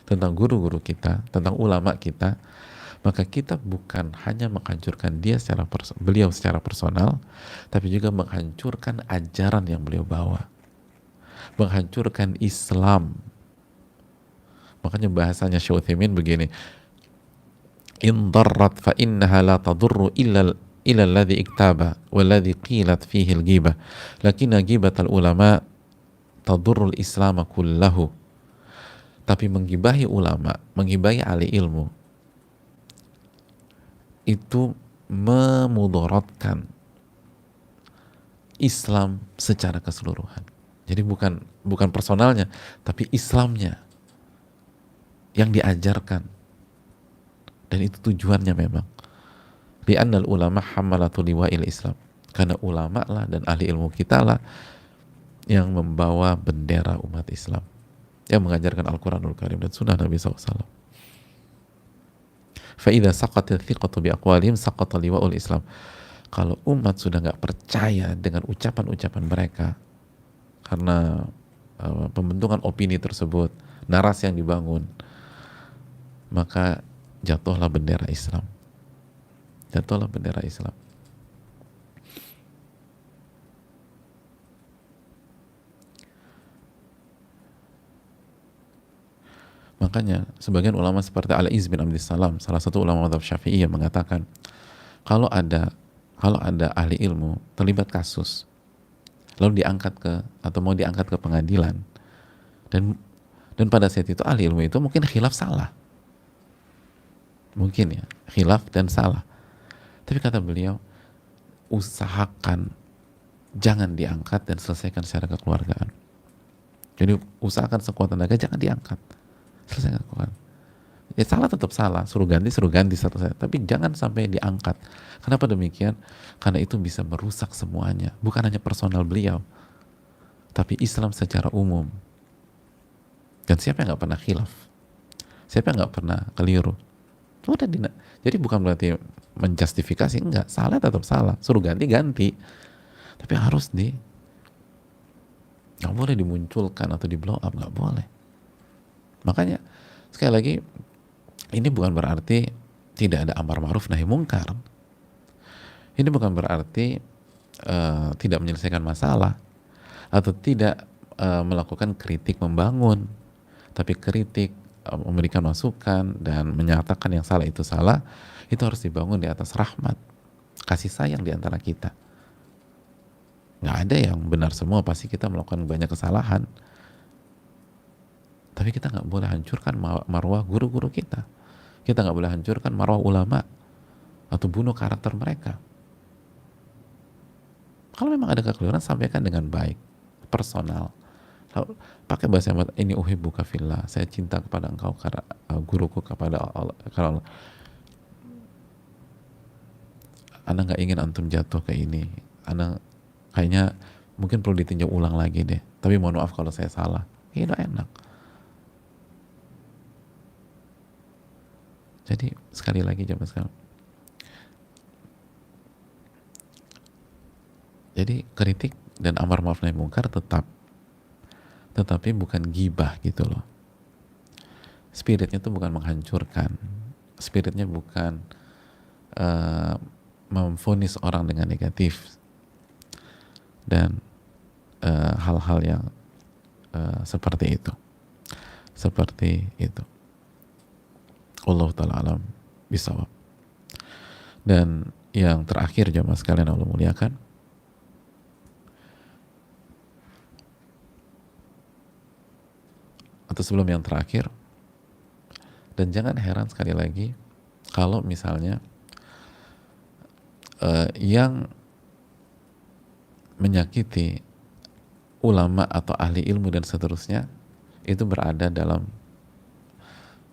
tentang guru-guru kita, tentang ulama kita, maka kita bukan hanya menghancurkan beliau secara personal, tapi juga menghancurkan ajaran yang beliau bawa, menghancurkan Islam. Makanya bahasanya Syekh Utsaimin begini, in darrat fa innaha la tadurru illa alladhi iktaba walladhi qilat fihi al-ghibah lakinna ghibatal ulama tadurrul islam kullahu. Tapi menggibahi ulama, menggibahi ahli ilmu, itu memudaratkan Islam secara keseluruhan. Jadi bukan personalnya, tapi Islamnya yang diajarkan. Dan itu tujuannya memang. Li'annal ulama hammalatul liwa'il Islam. Karena ulama lah dan ahli ilmu kita lah yang membawa bendera umat Islam, yang mengajarkan Al-Quranul Karim dan Sunnah Nabi SAW. Fa'idha saqatil thiqatu biaqwalihim saqata liwa'ul Islam. Kalau umat sudah nggak percaya dengan ucapan-ucapan mereka karena pembentukan opini tersebut, narasi yang dibangun, maka jatuhlah bendera Islam. Jatuhlah bendera Islam. Makanya sebagian ulama seperti Al-Izz bin Abdis Salam, salah satu ulama mazhab Syafi'iyah, mengatakan kalau ada ahli ilmu terlibat kasus lalu diangkat mau diangkat ke pengadilan, dan pada saat itu ahli ilmu itu mungkin khilaf salah, mungkin ya khilaf dan salah, tapi kata beliau, usahakan jangan diangkat dan selesaikan secara kekeluargaan. Jadi usahakan sekuat tenaga jangan diangkat, selesaikan kekeluargaan. Ya salah tetap salah, suruh ganti selesai, tapi jangan sampai diangkat. Kenapa demikian? Karena itu bisa merusak semuanya, bukan hanya personal beliau, tapi Islam secara umum. Dan siapa yang nggak pernah khilaf? Siapa yang nggak pernah keliru? Jadi bukan berarti menjustifikasi, enggak, salah tetap salah, suruh ganti, tapi harus nggak boleh dimunculkan atau di blow up, nggak boleh. Makanya sekali lagi, ini bukan berarti tidak ada amar ma'ruf nahi mungkar. Ini bukan berarti tidak menyelesaikan masalah atau tidak melakukan kritik membangun, tapi kritik, memberikan masukan dan menyatakan yang salah itu salah, itu harus dibangun di atas rahmat, kasih sayang di antara kita. Nggak ada yang benar semua, pasti kita melakukan banyak kesalahan, tapi kita nggak boleh hancurkan marwah guru-guru kita. Kita nggak boleh hancurkan marwah ulama atau bunuh karakter mereka. Kalau memang ada kekeliruan, sampaikan dengan baik, personal. Pakai bahasa yang ini uhibbuka fillah, saya cinta kepada engkau karena guruku kepada Allah. Kalau Anda nggak ingin antum jatuh ke ini, Anda kayaknya mungkin perlu ditinjau ulang lagi deh. Tapi mohon maaf kalau saya salah. Itu enak. Jadi sekali lagi zaman sekarang, jadi kritik dan amar ma'ruf nahi mungkar tetapi bukan gibah gitu loh. Spiritnya itu bukan menghancurkan, spiritnya bukan memvonis orang dengan negatif dan hal-hal yang seperti itu. Allah ta'ala alam bisawab. Dan yang terakhir jamaah sekalian Allah muliakan, atau sebelum yang terakhir, dan jangan heran sekali lagi kalau misalnya yang menyakiti ulama atau ahli ilmu dan seterusnya itu berada dalam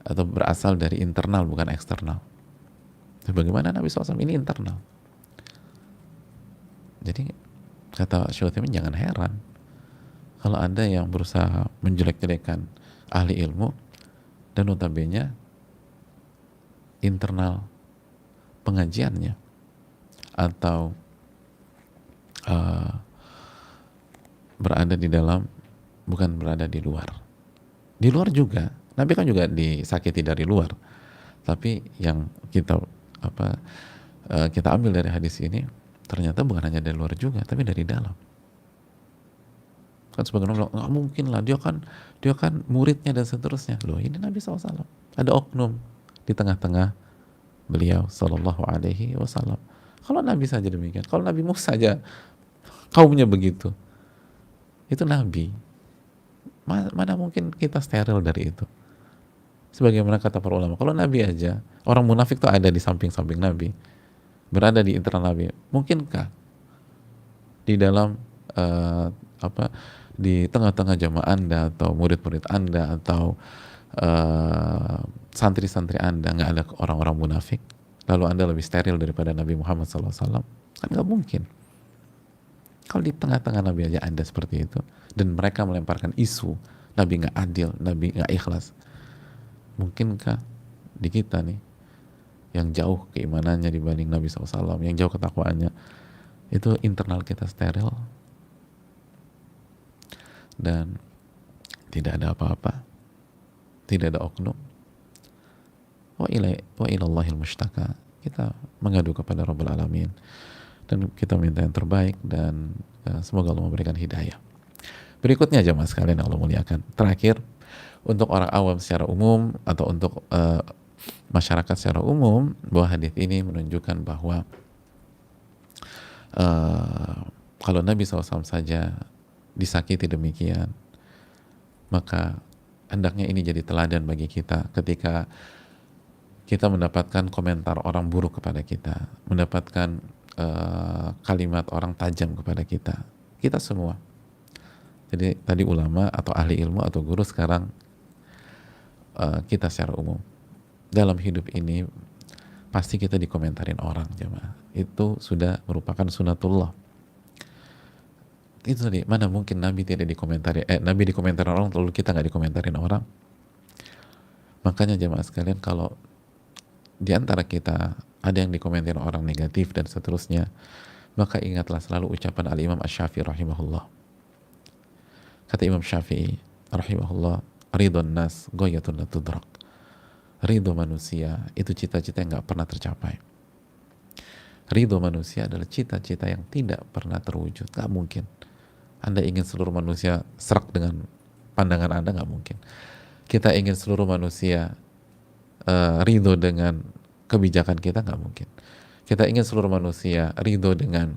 atau berasal dari internal bukan eksternal. Bagaimana Nabi SAW ini internal. Jadi kata Syekh Utsaimin, jangan heran kalau ada yang berusaha menjelek-jelekan ahli ilmu dan notabene internal pengajiannya atau berada di dalam, bukan berada di luar. Di luar juga, Nabi kan juga disakiti dari luar. Tapi yang kita ambil dari hadis ini, ternyata bukan hanya dari luar juga, tapi dari dalam. Kan sebagian orang bilang, nggak mungkin lah, dia kan muridnya dan seterusnya. Loh, ini Nabi SAW. Ada oknum di tengah-tengah beliau Sallallahu Alaihi Wasallam. Kalau Nabi saja demikian, kalau Nabi Musa saja kaumnya begitu, itu Nabi. Mana mungkin kita steril dari itu? Sebagaimana kata para ulama, kalau Nabi aja, orang munafik tuh ada di samping-samping Nabi, berada di internal Nabi. Mungkinkah di dalam di tengah-tengah jamaah Anda atau murid-murid Anda atau santri-santri Anda nggak ada orang-orang munafik? lalu Anda lebih steril daripada Nabi Muhammad SAW? Kan nggak mungkin. Kalau di tengah-tengah Nabi aja Anda seperti itu, dan mereka melemparkan isu Nabi nggak adil, Nabi nggak ikhlas, mungkinkah di kita nih, yang jauh keimanannya dibanding Nabi SAW, yang jauh ketakwaannya, itu internal kita steril, dan tidak ada apa-apa, tidak ada oknum, wa ilallahil mustaka, kita mengadu kepada Rabbul Alamin, dan kita minta yang terbaik, dan semoga Allah memberikan hidayah. Berikutnya jemaah sekalian Allah muliakan, terakhir, untuk orang awam secara umum atau untuk masyarakat secara umum, bahwa hadis ini menunjukkan bahwa kalau Nabi SAW saja disakiti demikian, maka hendaknya ini jadi teladan bagi kita ketika kita mendapatkan komentar orang buruk kepada kita, mendapatkan kalimat orang tajam kepada kita. Kita semua. Jadi tadi ulama atau ahli ilmu atau guru, sekarang kita secara umum. Dalam hidup ini pasti kita dikomentarin orang, jemaah. Itu sudah merupakan sunatullah. Itu tadi, mana mungkin Nabi tidak dikomentari, Nabi dikomentarin orang lalu kita nggak dikomentarin orang. Makanya jemaah sekalian, kalau di antara kita ada yang dikomentarin orang negatif dan seterusnya, maka ingatlah selalu ucapan Al-Imam Asy-Syafi'i rahimahullah. Kata Imam Syafi'i rahimahullah, ridhon nas ghayatun la tudrak. Ridho manusia itu cita-cita yang nggak pernah tercapai. Ridho manusia adalah cita-cita yang tidak pernah terwujud. Nggak mungkin. Anda ingin seluruh manusia serak dengan pandangan Anda, nggak mungkin. Kita ingin seluruh manusia ridho dengan kebijakan kita, nggak mungkin. Kita ingin seluruh manusia ridho dengan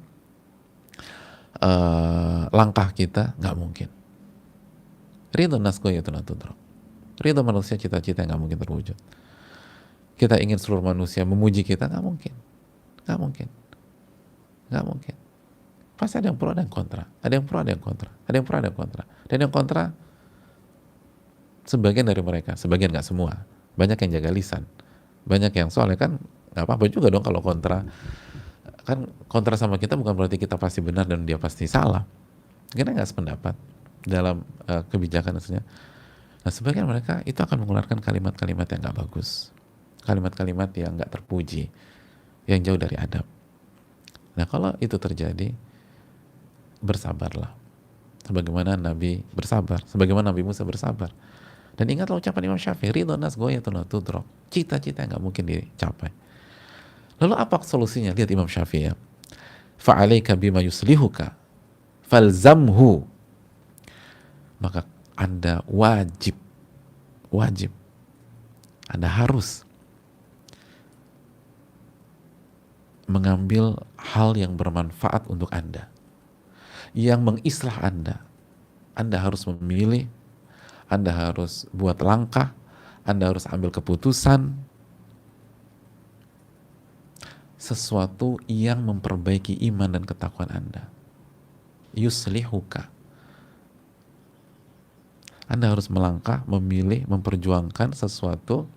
langkah kita, nggak mungkin. Ridho nasko yaitu natudro. Ridho manusia cita-cita yang nggak mungkin terwujud. Kita ingin seluruh manusia memuji kita, nggak mungkin. Nggak mungkin. Nggak mungkin. Pasti ada yang pro, ada yang kontra. Ada yang pro, ada yang kontra. Ada yang pro, ada yang kontra. Dan yang kontra, sebagian dari mereka, sebagian nggak semua. Banyak yang jaga lisan. Banyak yang, soalnya kan nggak apa-apa juga dong kalau kontra. Kan kontra sama kita bukan berarti kita pasti benar dan dia pasti salah. Kita nggak sependapat dalam kebijakan aslinya. Nah, sebagian mereka itu akan mengeluarkan kalimat-kalimat yang nggak bagus, kalimat-kalimat yang nggak terpuji, yang jauh dari adab. Nah, kalau itu terjadi, bersabarlah, sebagaimana Nabi bersabar, sebagaimana Nabi Musa bersabar. Dan ingatlah ucapan Imam Syafi'i, ridho nas ghayatun la tudrak, cita-cita yang nggak mungkin dicapai. Lalu apa solusinya? Lihat Imam Syafi'i ya, fa'alaika bima yuslihuka falzamhu, maka Anda wajib, Anda harus mengambil hal yang bermanfaat untuk Anda, yang mengislah Anda. Anda harus memilih, Anda harus buat langkah, Anda harus ambil keputusan, sesuatu yang memperbaiki iman dan ketakwaan Anda. Yuslihuka. Anda harus melangkah, memilih, memperjuangkan sesuatu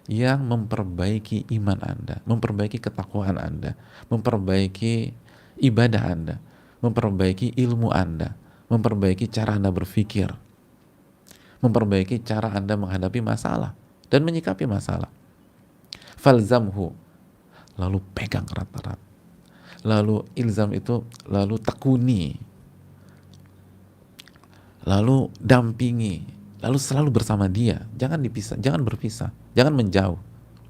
yang memperbaiki iman Anda, memperbaiki ketakwaan Anda, memperbaiki ibadah Anda, memperbaiki ilmu Anda, memperbaiki cara Anda berpikir, memperbaiki cara Anda menghadapi masalah dan menyikapi masalah. Falzamhu, lalu pegang erat-erat. Lalu ilzam itu, lalu tekuni, lalu dampingi, lalu selalu bersama dia. Jangan dipisah, jangan berpisah, jangan menjauh,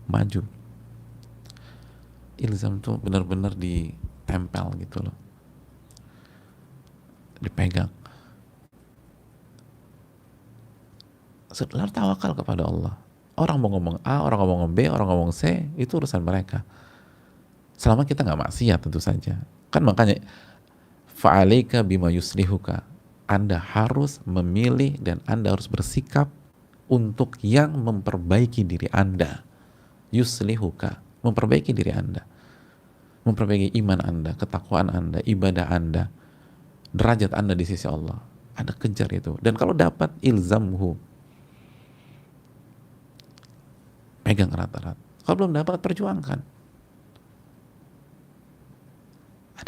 maju. Ilzam itu benar-benar ditempel gitu loh, dipegang. Lalu tawakal kepada Allah. Orang mau ngomong A, orang mau ngomong B, orang ngomong C, itu urusan mereka. Selama kita nggak maksiat tentu saja. Kan makanya fa'alaika bima yuslihuka. Anda harus memilih dan Anda harus bersikap untuk yang memperbaiki diri Anda. Yuslihuka, memperbaiki diri Anda, memperbaiki iman Anda, ketakwaan Anda, ibadah Anda, derajat Anda di sisi Allah. Anda kejar itu. Dan kalau dapat, ilzamhu, pegang erat-erat. Kalau belum dapat, perjuangkan.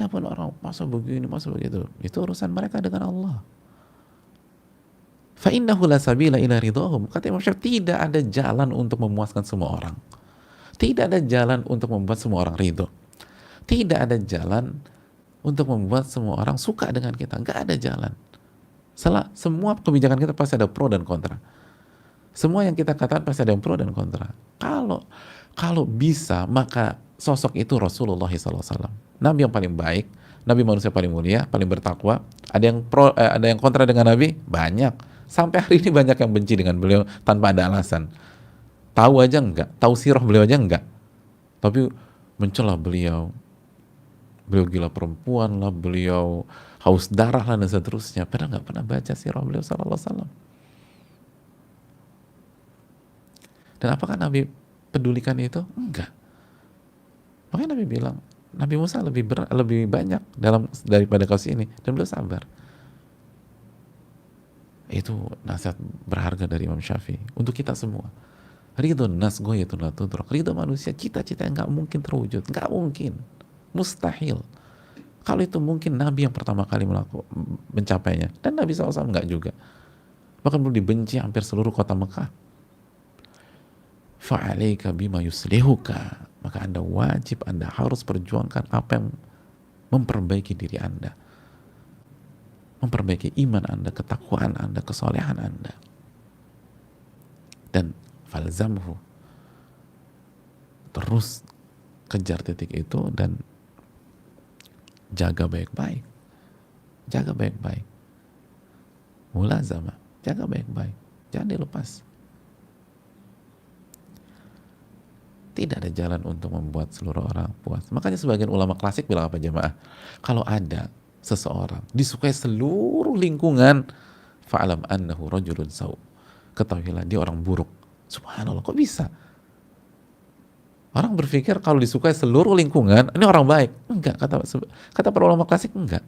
Adapun orang masa begini, masa begitu, itu urusan mereka dengan Allah. Fa innahu la sabila ila ridhahum. Kata Imam Syafi'i, tidak ada jalan untuk memuaskan semua orang. Tidak ada jalan untuk membuat semua orang ridho. Tidak ada jalan untuk membuat semua orang suka dengan kita. Nggak ada jalan. Semua kebijakan kita pasti ada pro dan kontra. Semua yang kita katakan pasti ada yang pro dan kontra. Kalau bisa, maka sosok itu Rasulullah SAW. Nabi yang paling baik, Nabi manusia paling mulia, paling bertakwa. Ada yang kontra dengan Nabi? Banyak. Sampai hari ini banyak yang benci dengan beliau tanpa ada alasan. Tahu aja enggak, tahu sirah beliau aja enggak. Tapi mencela beliau. Beliau gila perempuan lah, beliau haus darah lah dan seterusnya. Padahal nggak pernah baca sirah beliau sallallahu alaihi wasallam. Dan apakah Nabi pedulikan itu? Enggak. Makanya Nabi bilang, Nabi Musa lebih banyak daripada kasus ini, dan beliau sabar. Itu nasihat berharga dari Imam Syafi'i untuk kita semua. Ridho nas goyatun la tudrak. Ridho manusia, cita-cita yang nggak mungkin terwujud, nggak mungkin, mustahil. Kalau itu mungkin Nabi yang pertama kali mencapainya, dan Nabi SAW nggak juga. Bahkan belum dibenci hampir seluruh kota Mekah. Fa'alaika bima yuslihuka. Maka Anda wajib, Anda harus perjuangkan apa yang memperbaiki diri Anda, memperbaiki iman Anda, ketakwaan Anda, kesolehan Anda. Dan falzamhu, terus kejar titik itu dan jaga baik-baik. Jaga baik-baik. Mulazamah, jaga baik-baik. Jangan dilepas. Tidak ada jalan untuk membuat seluruh orang puas. Makanya sebagian ulama klasik bilang apa jemaah? Kalau ada seseorang disukai seluruh lingkungan, fa'alam annahu rajulun saw. Ketahuilah dia orang buruk. Subhanallah, kok bisa? Orang berpikir kalau disukai seluruh lingkungan, ini orang baik. Enggak, kata para ulama klasik, enggak.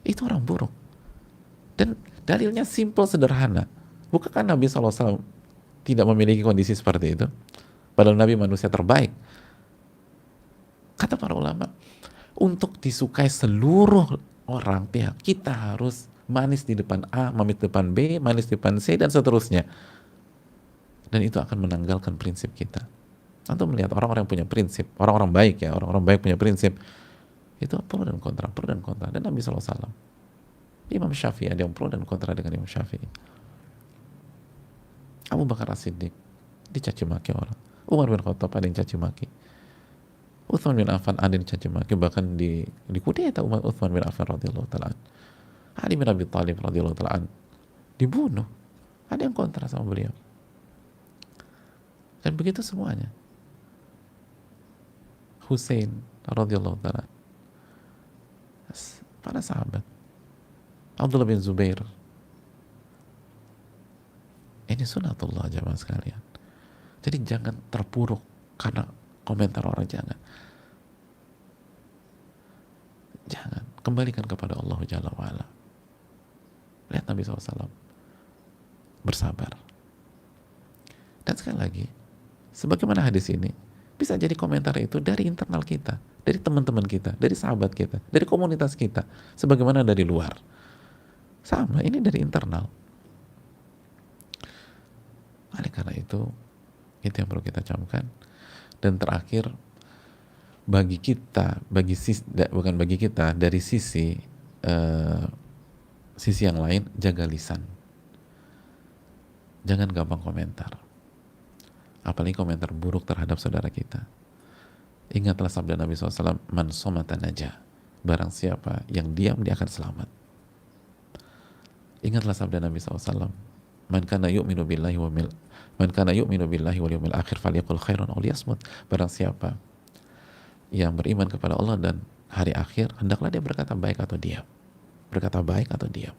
Itu orang buruk. Dan dalilnya simple, sederhana. Bukankah Nabi SAW tidak memiliki kondisi seperti itu? Padahal Nabi manusia terbaik. Kata para ulama, untuk disukai seluruh orang pihak, kita harus manis di depan A, manis di depan B, manis di depan C, dan seterusnya. Dan itu akan menanggalkan prinsip kita. Untuk melihat orang-orang yang punya prinsip, orang-orang baik ya, orang-orang baik punya prinsip, itu pro dan kontra, pro dan kontra. Dan Nabi SAW, Imam Syafi'i ada yang pro dan kontra dengan Imam Syafi'i. Abu Bakar As-Siddiq dicaci maki orang, Umar bin Khattab ada yang caci maki, Utsman bin Affan ada yang caci maki, bahkan di kudeta Utsman bin Affan radhiyallahu ta'ala, Ali bin Abi Thalib radhiyallahu ta'ala dibunuh, ada yang kontra sama beliau. Dan begitu semuanya. Hussein radhiyallahu ta'ala, para sahabat, Abdullah bin Zubair. Ini sunatullah jamaah sekalian. Jadi jangan terpuruk karena komentar orang, jangan. Kembalikan kepada Allah Jalla wa'ala. Lihat Nabi SAW bersabar. Dan sekali lagi, sebagaimana hadis ini, bisa jadi komentar itu dari internal kita, dari teman-teman kita, dari sahabat kita, dari komunitas kita, sebagaimana dari luar. Sama, ini dari internal. Oleh karena itu yang perlu kita camkan. Dan terakhir, bagi kita, dari sisi yang lain, jaga lisan. Jangan gampang komentar, apalagi komentar buruk terhadap saudara kita. Ingatlah sabda Nabi SAW, man somata najah, barang siapa yang diam dia akan selamat. Ingatlah sabda Nabi SAW, man kana yu'minu billahi wal yawmil akhir falyaqul khairan aw liyasmut. Barang siapa yang beriman kepada Allah dan hari akhir, hendaklah dia berkata baik atau diam. Berkata baik atau diam.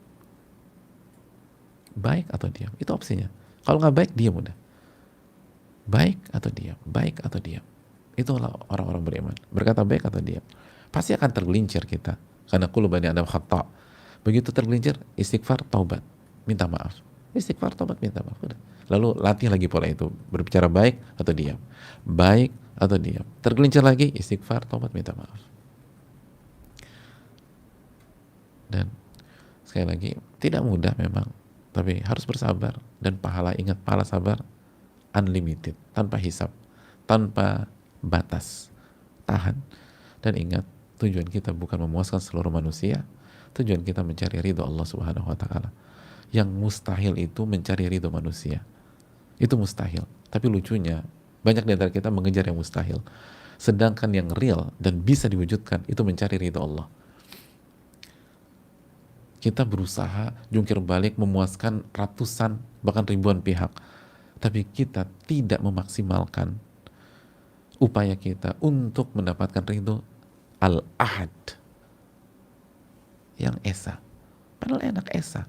Baik atau diam, itu opsinya. Kalau nggak baik, diam udah. Baik atau diam, baik atau diam. Itulah orang-orang beriman. Berkata baik atau diam. Pasti akan tergelincir kita, karena qulu bani Adam khata'. Begitu tergelincir, istighfar, taubat, minta maaf. Istighfar, taubat, minta maaf. Udah. Lalu latih lagi pola itu, berbicara baik atau diam, baik atau diam. Tergelincir lagi, istighfar, taubat, minta maaf. Dan sekali lagi, tidak mudah memang, tapi harus bersabar. Dan pahala, ingat, pahala sabar unlimited, tanpa hisap, tanpa batas. Tahan. Dan ingat, tujuan kita bukan memuaskan seluruh manusia, tujuan kita mencari ridho Allah Subhanahu wa Ta'ala. Yang mustahil itu mencari ridho manusia, itu mustahil. Tapi lucunya, banyak di antara kita mengejar yang mustahil, sedangkan yang real dan bisa diwujudkan itu mencari ridho Allah. Kita berusaha jungkir balik memuaskan ratusan bahkan ribuan pihak, tapi kita tidak memaksimalkan upaya kita untuk mendapatkan ridho Al-Ahad yang Esa. Padahal enak Esa.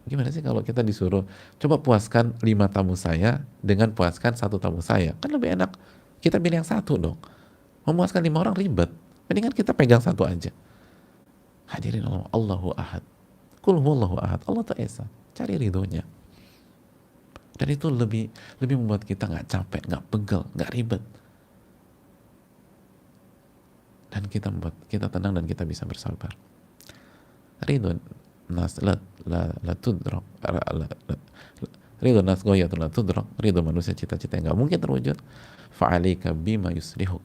Gimana sih kalau kita disuruh coba puaskan 5 tamu saya dengan puaskan 1 tamu saya? Kan lebih enak kita pilih yang 1 dong. Memuaskan 5 orang ribet. Mendingan kita pegang 1 aja. Hadirin Allah, Allahu Ahad. Qul huwallahu ahad. Allah tuh Esa. Cari ridhonya. Dan itu lebih membuat kita nggak capek, nggak pegel, nggak ribet. Dan kita membuat kita tenang dan kita bisa bersabar. Ridho nas la tudrak, ridho nas goyatun la tudrak, ridho manusia cita-cita yang nggak mungkin terwujud. Fa'alika bima yuslihuk,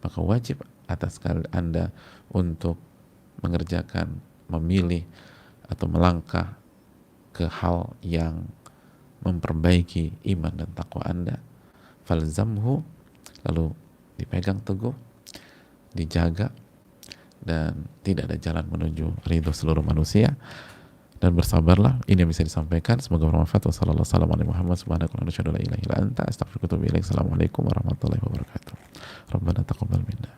maka wajib atas Anda untuk mengerjakan, memilih atau melangkah ke hal yang memperbaiki iman dan takwa Anda. Falzamhu, lalu dipegang teguh, dijaga, dan tidak ada jalan menuju ridho seluruh manusia. Dan bersabarlah. Ini yang bisa disampaikan, semoga bermanfaat. Wassalamualaikum warahmatullahi wabarakatuh. Rabbana taqabbal minna.